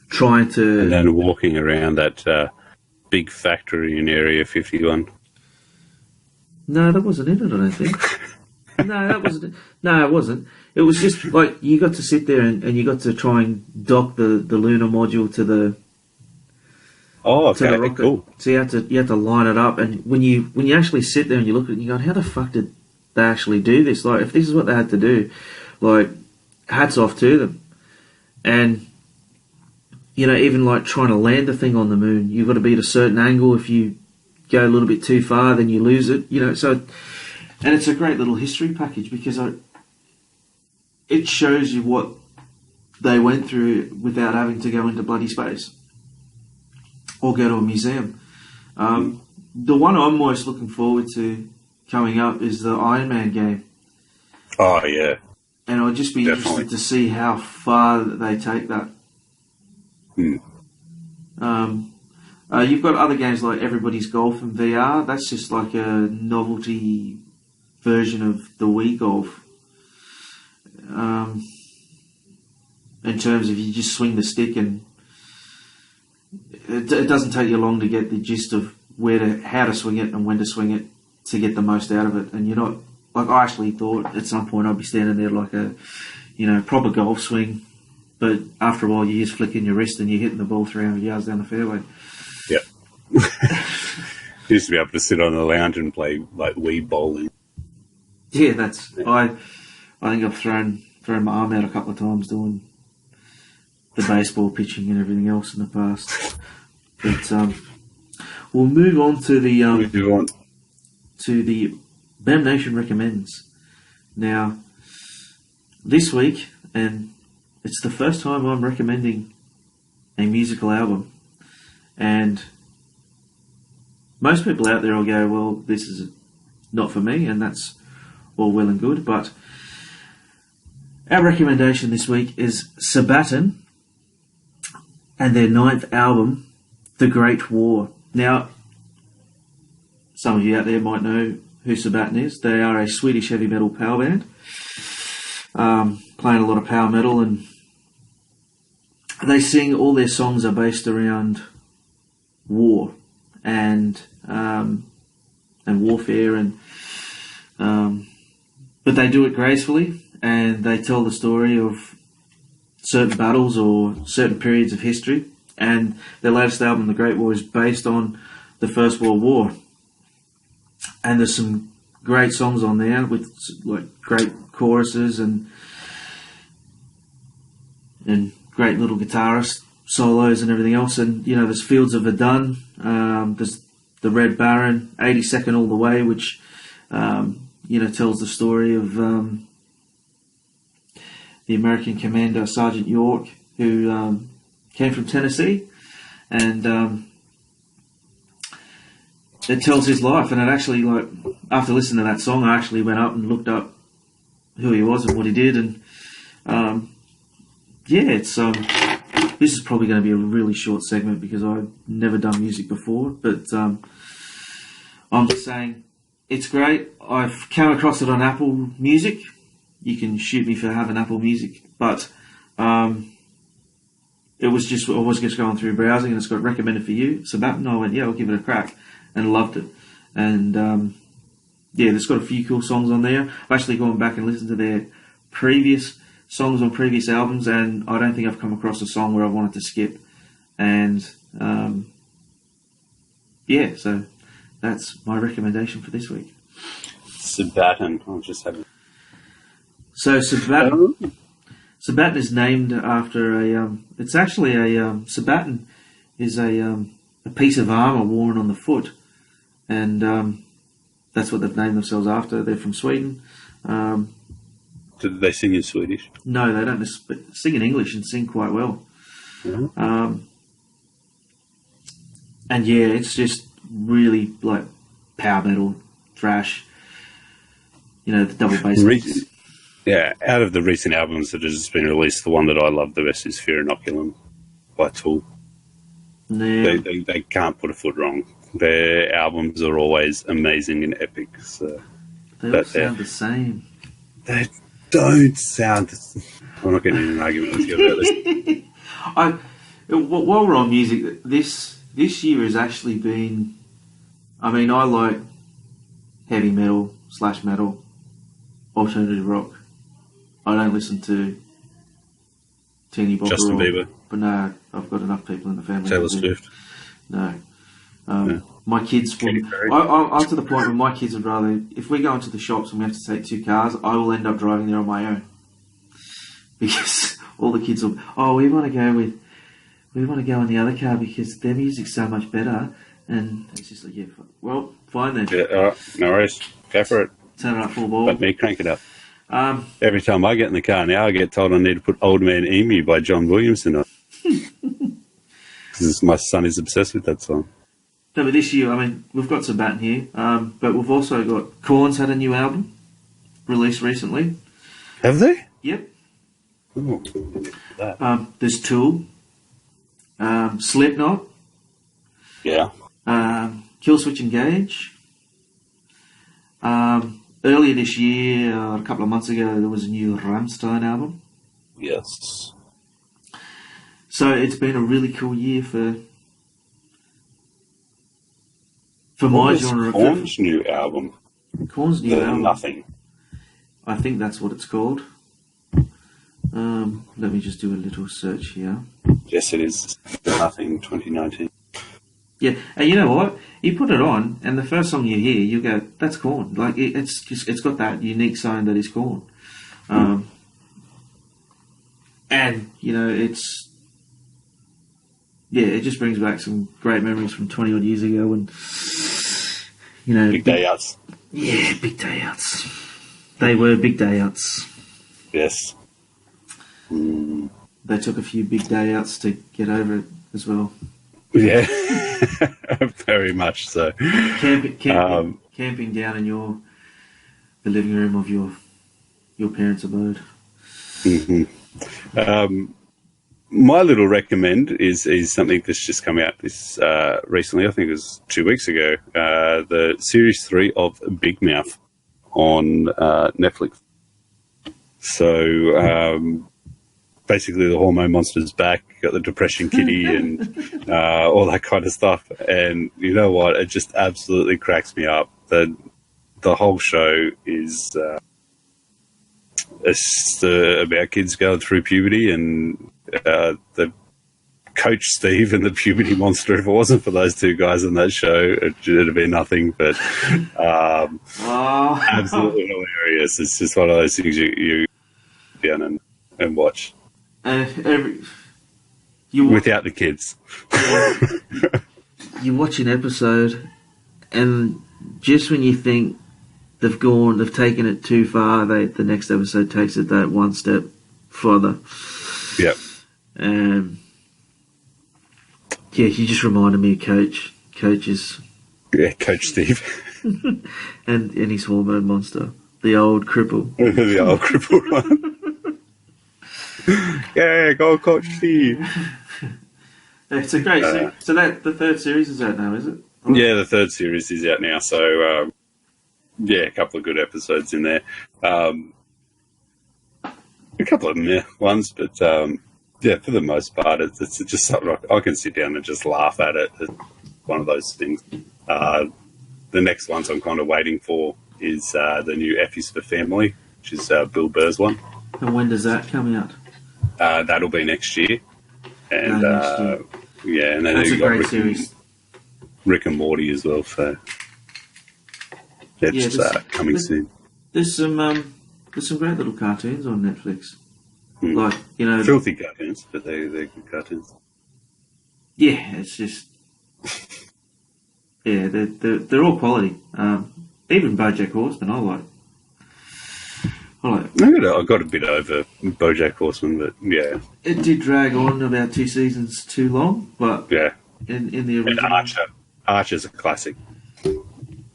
trying to... And then walking around that big factory in Area 51. No, that wasn't in it, I don't think. No, that wasn't. No, it wasn't. It was just like you got to sit there and you got to try and dock the lunar module to the rocket. Cool. So you had to line it up, and when you actually sit there and you look at it, and you go, how the fuck did they actually do this? Like, if this is what they had to do, like, hats off to them. And even like trying to land the thing on the moon, you've got to be at a certain angle. If you go a little bit too far, then you lose it. So. And it's a great little history package because it shows you what they went through without having to go into bloody space or go to a museum. The one I'm most looking forward to coming up is the Iron Man game. Oh, yeah. And I'll just be interested to see how far they take that. You've got other games like Everybody's Golf in VR. That's just like a novelty version of the Wii Golf. In terms of you just swing the stick, and it doesn't take you long to get the gist of how to swing it and when to swing it to get the most out of it. And you're not like, I actually thought at some point I'd be standing there like a proper golf swing, but after a while you're just flicking your wrist and you're hitting the ball 300 yards down the fairway. Yep. Used to be able to sit on the lounge and play like Wii bowling. Yeah, I think I've thrown my arm out a couple of times doing the baseball pitching and everything else in the past. But we'll move on to the BAM Nation recommends. Now, this week, and it's the first time I'm recommending a musical album, and most people out there will go, well, this is not for me, and that's all well and good, but our recommendation this week is Sabaton and their 9th album, The Great War. Now, some of you out there might know who Sabaton is. They are a Swedish heavy metal power band, playing a lot of power metal, and they sing, all their songs are based around war and warfare, and but they do it gracefully, and they tell the story of certain battles or certain periods of history. And their latest album, The Great War, is based on the First World War. And there's some great songs on there with like great choruses and great little guitarist solos and everything else. And there's Fields of Verdun, there's The Red Baron, 82nd All the Way, which tells the story of the American commander Sergeant York, who came from Tennessee, and it tells his life. And it actually, like, after listening to that song, I actually went up and looked up who he was and what he did, and yeah, it's this is probably going to be a really short segment because I've never done music before, but I'm just saying it's great. I've come across it on Apple Music. You can shoot me for having Apple Music, but it was just, I was just going through browsing and it's got recommended for you. Sabaton, I went, yeah, I'll give it a crack, and loved it. And yeah, it's got a few cool songs on there. I've actually gone back and listened to their previous songs on previous albums, and I don't think I've come across a song where I wanted to skip. And yeah, so that's my recommendation for this week. Sabaton. I'll just have it. So Sabaton is named after a. It's actually a Sabaton is a piece of armor worn on the foot, and that's what they've named themselves after. They're from Sweden. Did they sing in Swedish? No, they don't sing in English and sing quite well. Mm-hmm. And yeah, it's just really like power metal, thrash. You know, the double bass. Yeah, out of the recent albums that has been released, the one that I love the best is Fear Inoculum by Tool. Yeah. They can't put a foot wrong. Their albums are always amazing and epic. So they all sound the same. They don't sound. I'm not getting in an argument with you about this. While we're on music, this year has actually been. I mean, I like heavy metal, / metal, alternative rock. I don't listen to Teeny Bopper Justin Bieber. But no, I've got enough people in the family. Taylor Swift. No. No. My kids will. I'm to the point where my kids would rather, if we go into the shops and we have to take 2 cars, I will end up driving there on my own. Because all the kids will, we want to go in the other car because their music's so much better. And it's just like, yeah, well, fine then. Yeah, no worries. Go for it. Turn it up full ball. Let me crank it up. Every time I get in the car now, I get told I need to put Old Man Emu by John Williamson on. Because my son is obsessed with that song. No, but this year, I mean, we've got Sabaton here, but we've also got Korn's had a new album released recently. Have they? Yep. Ooh, there's Tool, Slipknot, yeah, Killswitch Engage. Earlier this year, a couple of months ago, there was a new Rammstein album. Yes. So it's been a really cool year for my genre. Korn's new album. Korn's new album. Nothing. I think that's what it's called. Let me just do a little search here. Yes, it is. Nothing. 2019. Yeah, and you know what? You put it on, and the first song you hear, you go, "That's Korn." Like it's got that unique sound that is Korn. And you know, it just brings back some great memories from 20 odd years ago, and you know, big day outs. Yeah, big day outs. They were big day outs. Yes. They took a few big day outs to get over it as well. Yeah, very much so. Camping down in the living room of your parents' abode. Mm-hmm. My little recommend is something that's just come out this recently. I think it was 2 weeks ago. The series 3 of Big Mouth on Netflix. So basically, the hormone monster's back. Got the depression kitty and all that kind of stuff. And you know what? It just absolutely cracks me up. The whole show is it's about kids going through puberty, and the coach Steve and the puberty monster. If it wasn't for those 2 guys in that show, it'd have been nothing. But absolutely hilarious. It's just one of those things you down and watch. Without the kids. You watch an episode, and just when you think they've taken it too far, the next episode takes it that one step further. Yep. Yeah, you just reminded me of Coaches. Yeah, Coach Steve. and his hormone monster. The old cripple. The old cripple one. Yeah, go Coach T. It's a great series. So that the third series is out now, is it? Yeah, the third series is out now. So, yeah, a couple of good episodes in there. A couple of meh ones, but yeah, for the most part, it's just something I can sit down and just laugh at it. It's one of those things. The next ones I'm kind of waiting for is the new F is for Family, which is Bill Burr's one. And when does that come out? That'll be next year. And next year. yeah, and then That's a you've got great series. Rick and Morty as well. So that's coming soon. There's some great little cartoons on Netflix. Like, filthy cartoons, but they're good cartoons. Yeah, it's just yeah, they're all quality. Even BoJack Horseman, I like. I got a bit over BoJack Horseman, but yeah, it did drag on about 2 seasons too long. But yeah, in the original, and Archer's a classic.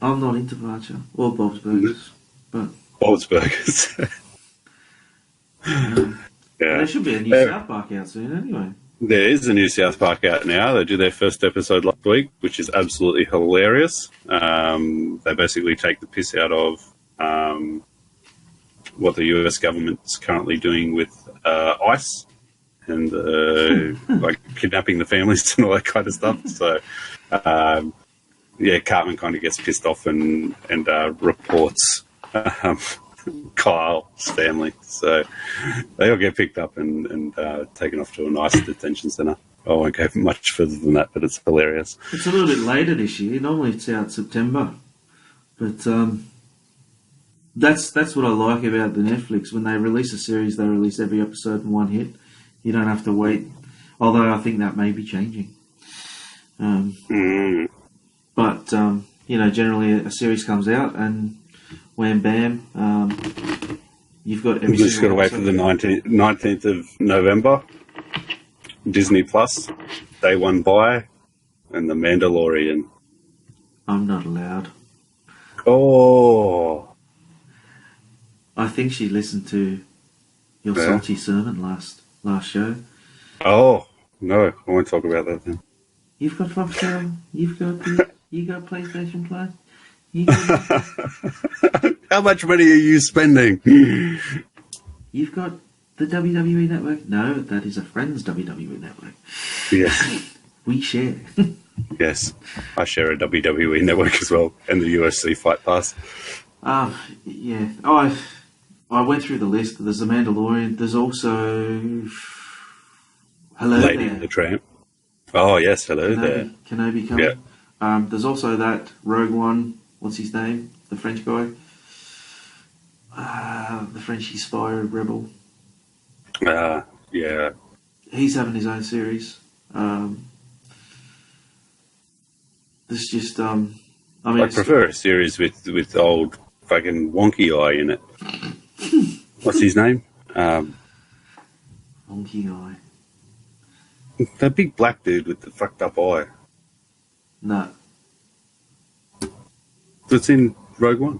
I'm not into Archer or Bob's Burgers, but Bob's Burgers. yeah, there should be a new South Park out soon, anyway. There is a new South Park out now. They did their first episode last week, which is absolutely hilarious. They basically take the piss out of what the US government's currently doing with ICE and like kidnapping the families and all that kind of stuff. So, yeah, Cartman kind of gets pissed off and reports Kyle's family. So they all get picked up and taken off to a nice detention centre. I won't go much further than that, but it's hilarious. It's a little bit later this year. Normally it's out September. But that's what I like about the Netflix. When they release a series, they release every episode in one hit. You don't have to wait. Although I think that may be changing. But, generally a series comes out and wham bam, you've got every We've just got to wait for the 19th of November. Disney Plus, Day One Buy, and The Mandalorian. I'm not allowed. Oh. I think she listened to your salty sermon last show. Oh, no, I won't talk about that then. You've got Foxtel, you got PlayStation Plus. How much money are you spending? You've got the WWE Network. No, that is a friend's WWE Network. Yes. We share. Yes. I share a WWE Network as well, and the UFC Fight Pass. Yeah. I went through the list. There's The Mandalorian. There's also... Hello Lady There. and the Tramp. Oh, yes, Hello There. Kenobi coming. Yeah. There's also that Rogue One. What's his name? The French guy. The Frenchy spy rebel. Yeah. He's having his own series. This just, I prefer a series with old fucking wonky eye in it. What's his name? Wonky eye. The big black dude with the fucked up eye. No. That's in Rogue One.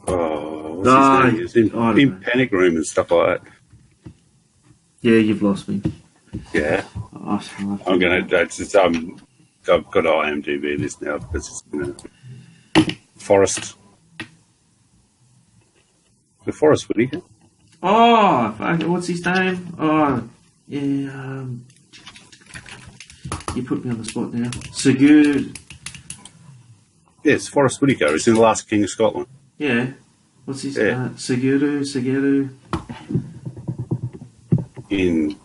Oh, what's his name? He's in Panic Room and stuff like that. Yeah, you've lost me. Yeah. I'm gonna. I've got to IMDb this now because it's Forrest. The Forrest Whitaker. Oh, what's his name? Oh, yeah. You put me on the spot now. Sigurd. Yes, Forrest Whitaker. He's in The Last King of Scotland. Yeah. What's his name? Sigurd. In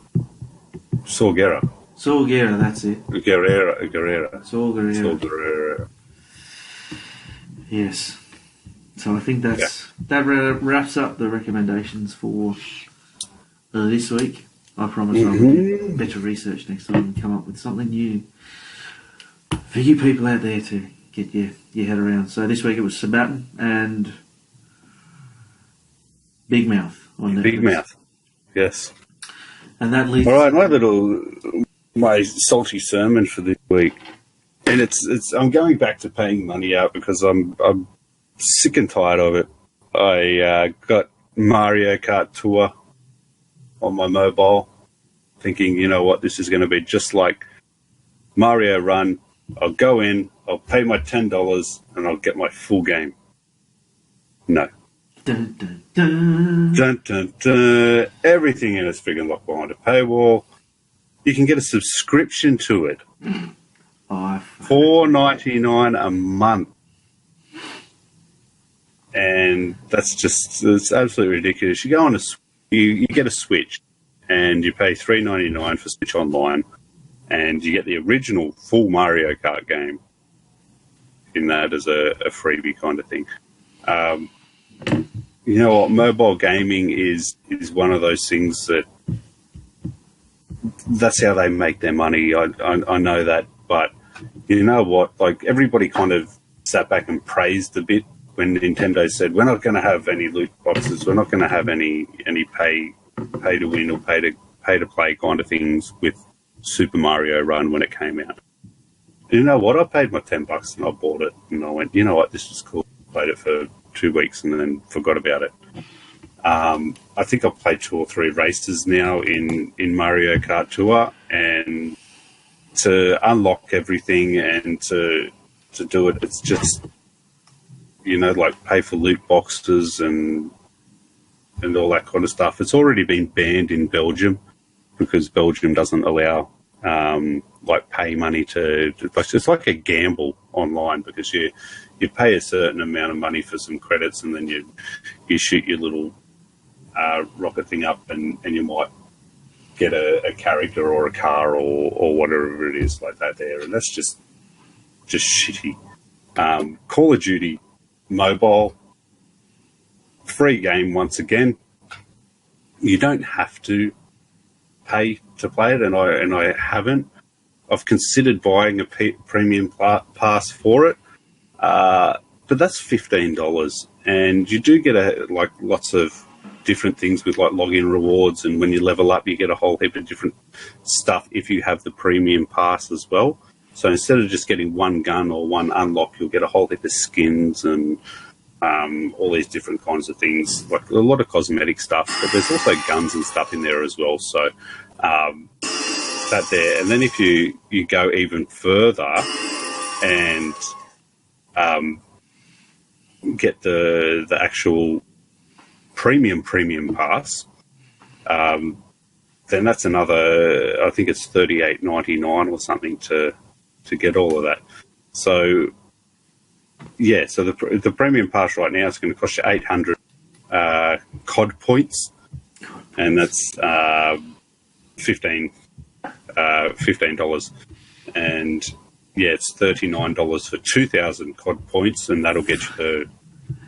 Saw Gerrera. Saul Guerrero, that's it. Guerrera. Saul Guerrero. Saul Guerrero. Yes. So I think that wraps up the recommendations for this week. I promise I'll do better research next time and come up with something new for you people out there to get your head around. So this week it was Sabaton and Big Mouth on Netflix. Big Mouth, yes. And that leads. All right, my salty sermon for this week, and it's I'm going back to paying money out because I'm sick and tired of it. I got Mario Kart Tour on my mobile, thinking, you know what, this is going to be just like Mario Run. I'll go in, I'll pay my $10, and I'll get my full game. No. Dun, dun, dun. Dun, dun, dun. Everything in it's friggin' locked behind a paywall. You can get a subscription to it. Oh, $4.99 a month. And it's absolutely ridiculous. You go on you get a Switch, and you pay $3.99 for Switch Online, and you get the original full Mario Kart game in that as a freebie kind of thing. You know what? Mobile gaming is one of those things that's how they make their money. I know that, but you know what? Like, everybody kind of sat back and praised a bit when Nintendo said, we're not going to have any loot boxes, we're not going to have any pay to win or pay to play kind of things with Super Mario Run when it came out. And you know what? I paid my $10 and I bought it, and I went, you know what? This is cool. Played it for 2 weeks and then forgot about it. I think I've played 2 or 3 races now in Mario Kart Tour, and to unlock everything and to do it, it's just, you know, like pay for loot boxes and all that kind of stuff. It's already been banned in Belgium because Belgium doesn't allow like pay money to it's like a gamble online, because you pay a certain amount of money for some credits, and then you shoot your little rocket thing up, and you might get a character or a car or whatever it is like that there, and that's just shitty. Call of Duty Mobile, free game once again. You don't have to pay to play it, and I haven't. I've considered buying a premium pass for it, but that's $15, and you do get like lots of different things with like login rewards, and when you level up, you get a whole heap of different stuff if you have the premium pass as well. So instead of just getting one gun or one unlock, you'll get a whole heap of skins and all these different kinds of things, like a lot of cosmetic stuff, but there's also guns and stuff in there as well. So that there, and then if you go even further and get the actual premium pass, then that's another, I think it's $38.99 or something to get all of that. So yeah, so the premium pass right now is going to cost you 800 COD points, and that's $15, and yeah, it's $39 for 2,000 COD points, and that'll get you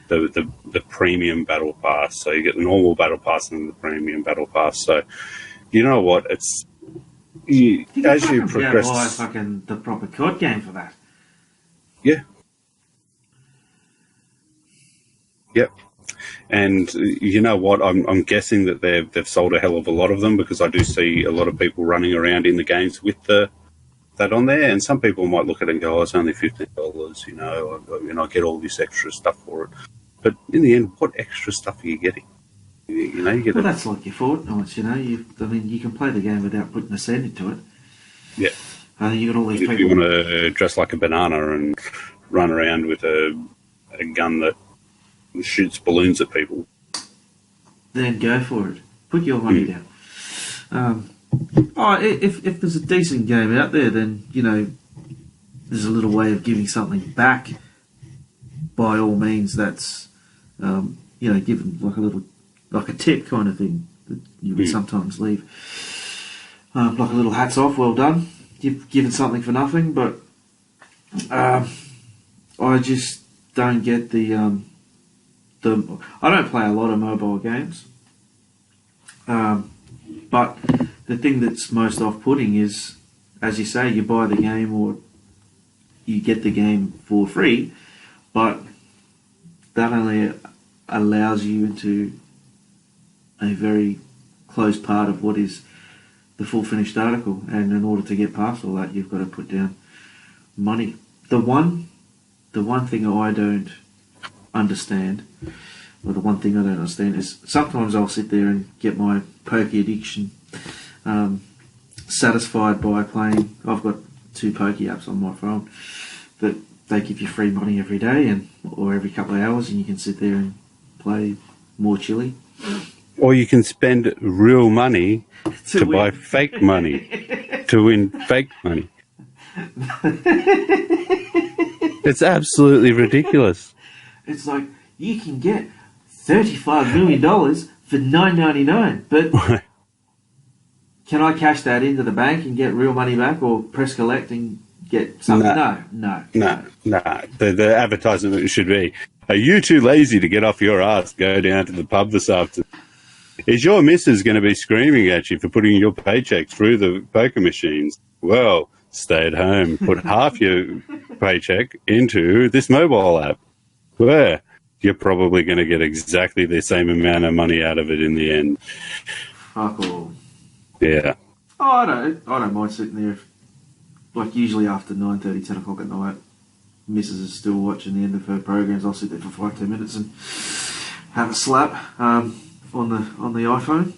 the premium battle pass. So you get the normal battle pass and the premium battle pass. So you know what? It's as you progress. Buy fucking the proper COD game for that. Yeah. Yep. And you know what? I'm guessing that they've sold a hell of a lot of them, because I do see a lot of people running around in the games with that on there. And some people might look at it and go, "Oh, it's only $15. You know, I get all this extra stuff for it." But in the end, what extra stuff are you getting? You know, you get. Well, that's like your Fortnite. You know, you can play the game without putting a cent into it. Yeah. I think you got all these if people. you want to dress like a banana and run around with a gun that shoots balloons at people, then go for it. Put your money down. If there's a decent game out there, then you know there's a little way of giving something back. By all means, that's given like a tip kind of thing that you would sometimes leave. Like a little hats off, well done. You've given something for nothing, but I just don't get the. I don't play a lot of mobile games, but the thing that's most off-putting is, as you say, you buy the game or you get the game for free, but that only allows you into a very close part of what is the full finished article, and in order to get past all that, you've got to put down money. The one thing I don't understand Well, the one thing I don't understand is sometimes I'll sit there and get my pokey addiction satisfied by playing. I've got 2 pokey apps on my phone that they give you free money every day or every couple of hours, and you can sit there and play more chili. Or you can spend real money to buy fake money, to win fake money. It's absolutely ridiculous. It's like you can get $35 million for $9.99, but can I cash that into the bank and get real money back, or press collect and get something? No. The advertisement should be, are you too lazy to get off your ass, go down to the pub this afternoon? Is your missus going to be screaming at you for putting your paycheck through the poker machines? Well, stay at home, put half your paycheck into this mobile app, where you're probably going to get exactly the same amount of money out of it in the end. Fuck all. Yeah. Oh, I don't mind sitting there. Like usually after 9:30, 10 o'clock at night, Mrs. is still watching the end of her programs. I'll sit there for 5-10 minutes and have a slap on the iPhone.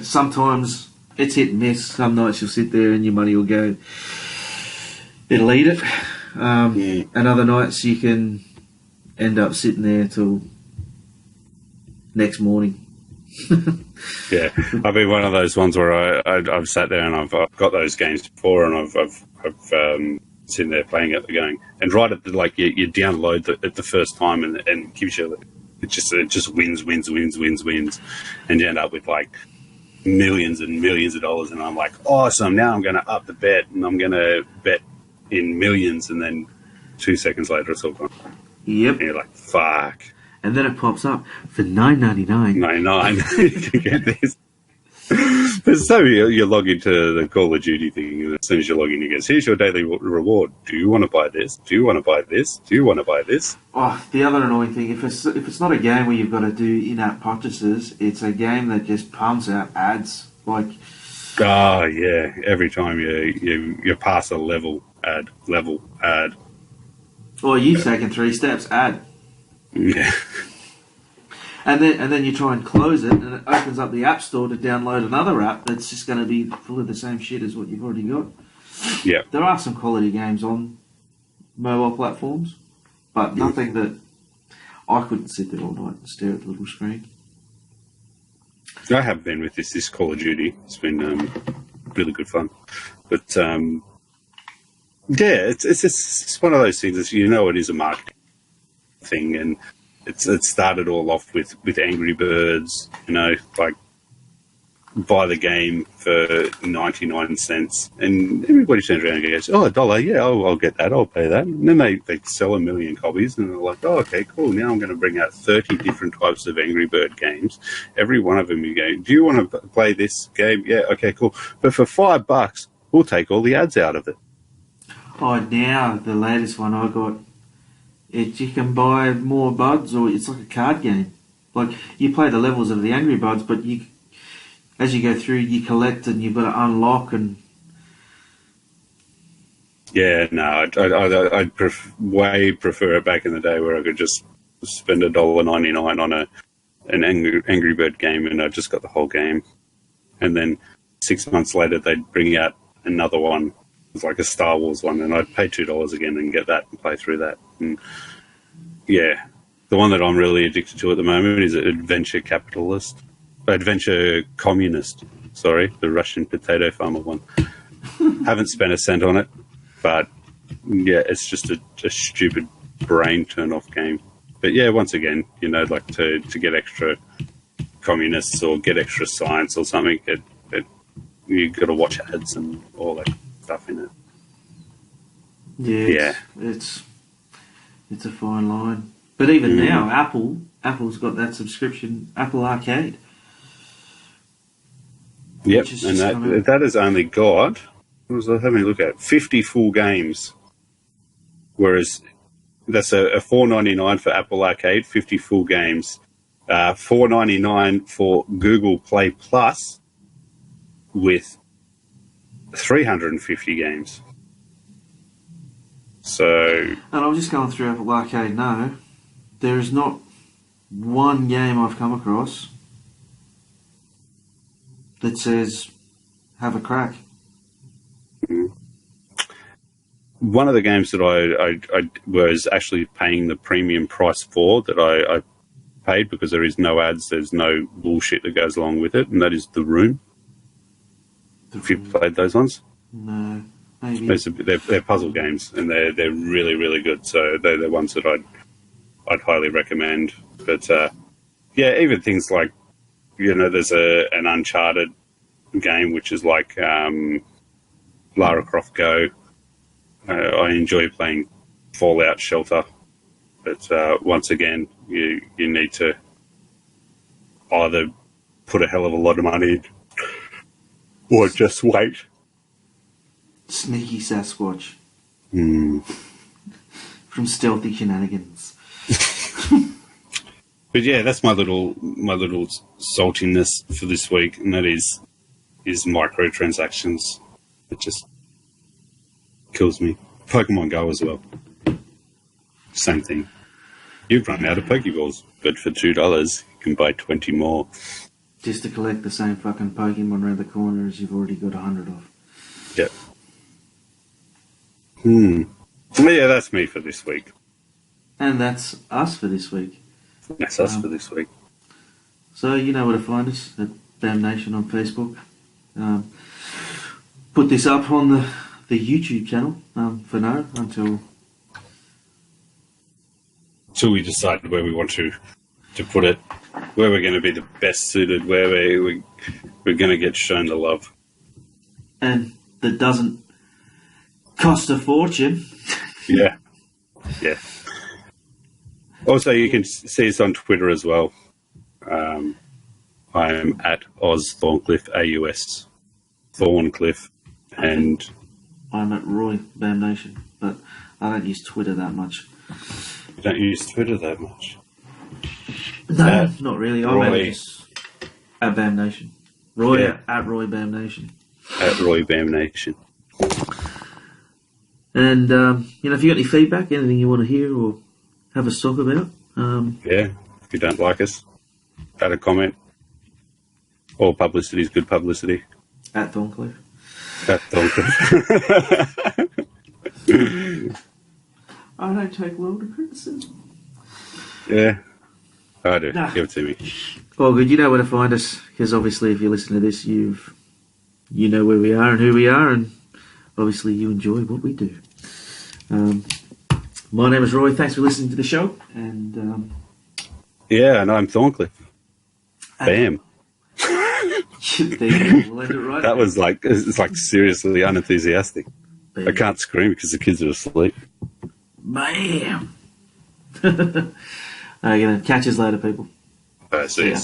Sometimes it's hit and miss. Some nights you'll sit there and your money will go. It'll eat it. And other nights you can end up sitting there till next morning. Yeah, I've been one of those ones where I've sat there and I've got those games before, and I've sitting there playing it, going, and right at the, you download at the first time and gives you it just wins, and you end up with like millions and millions of dollars, and I'm like, awesome! Now I'm going to up the bet, and I'm going to bet in millions, and then 2 seconds later it's all gone. Yep. And you're like, fuck. And then it pops up for $9.99. $9.99 to get this. But so you log into the Call of Duty thing, and as soon as you log in, it goes, here's your daily reward. Do you want to buy this? Do you want to buy this? Do you want to buy this? Oh, the other annoying thing, if it's not a game where you've got to do in-app purchases, it's a game that just pumps out ads. Like, oh yeah, every time you pass a level ad. Or you've taken 3 steps, ad. Yeah. And then you try and close it, and it opens up the App Store to download another app that's just going to be full of the same shit as what you've already got. Yeah. There are some quality games on mobile platforms, but nothing that I couldn't sit there all night and stare at the little screen. I have been with this Call of Duty. It's been really good fun. But, yeah, it's one of those things that it is a marketing thing, and it started all off with Angry Birds, like buy the game for 99 cents, and everybody turns around and goes, oh, $1, yeah, I'll get that, I'll pay that. And then they sell 1 million copies, and they're like, oh, okay, cool, now I'm going to bring out 30 different types of Angry Bird games. Every one of them you go, do you want to play this game? Yeah, okay, cool. But for $5, we'll take all the ads out of it. Oh, now the latest one I got, you can buy more buds, or it's like a card game. Like, you play the levels of the Angry Birds, but as you go through, you collect and you've got to unlock and... Yeah, no, I'd way prefer it back in the day where I could just spend $1.99 on an Angry Bird game, and I just got the whole game. And then 6 months later, they'd bring out another one. It's like a Star Wars one, and I'd pay $2 again and get that and play through that. And yeah, the one that I'm really addicted to at the moment is Adventure Communist. Sorry, the Russian potato farmer one. Haven't spent a cent on it, but yeah, it's just a stupid brain turn off game. But yeah, once again, like to get extra communists or get extra science or something, you got to watch ads and all that stuff in it. Yeah. It's a fine line. But even now, Apple's got that subscription, Apple Arcade. Yep, and that has only got, what was I having a look at, 50 full games. Whereas that's a $4.99 for Apple Arcade, 50 full games. $4.99 for Google Play Plus with 350 games. So, and I'm just going through Apple Arcade now. There is not one game I've come across that says have a crack. One of the games that I was actually paying the premium price for, that I paid because there is no ads, there's no bullshit that goes along with it, and that is The Room. Have you played those ones? No, maybe. They're puzzle games, and they're really, really good. So they're ones that I'd highly recommend. But yeah, even things like, there's an Uncharted game which is like Lara Croft Go. I enjoy playing Fallout Shelter, but once again, you need to either put a hell of a lot of money in or just wait. Sneaky Sasquatch. Mm. From Stealthy Shenanigans. But yeah, that's my little saltiness for this week, and that is microtransactions. It just kills me. Pokemon Go as well. Same thing. You've run out of Pokeballs, but for $2 you can buy 20 more. Just to collect the same fucking Pokemon around the corner as you've already got 100 of. Yep. Yeah, that's me for this week. And that's us for this week. That's us for this week. So you know where to find us at BAM Nation on Facebook. Put this up on the YouTube channel for now until we decide where we want to put it, where we're going to be the best suited, where we're going to get shown the love. And that doesn't cost a fortune. Yeah. Also, you can see us on Twitter as well. I am at Oz Thorncliffe, AUS Thorncliffe, and I'm at Roy BAM Nation, but I don't use Twitter that much. you don't use Twitter that much. No, not really. I'm Roy. at BAM Nation. Roy Yeah. at Roy BAM Nation. At Roy Bam Nation. And if you got any feedback, anything you want to hear or have us talk about, Yeah, if you don't like us, add a comment. All publicity is good publicity. at Thorncliffe. At Thorncliffe. I don't take well to criticism. Yeah, I do. Nah. Give it to me. Well, good. You know where to find us, because obviously, if you listen to this, you know where we are and who we are, and obviously, you enjoy what we do. My name is Roy. Thanks for listening to the show, and Yeah, and I'm Thorncliffe. Bam. there you go. We'll end it right That there. was it's like seriously unenthusiastic. Bam. I can't scream because the kids are asleep. Bam. I'm gonna catch us later, people. See Yeah. ya.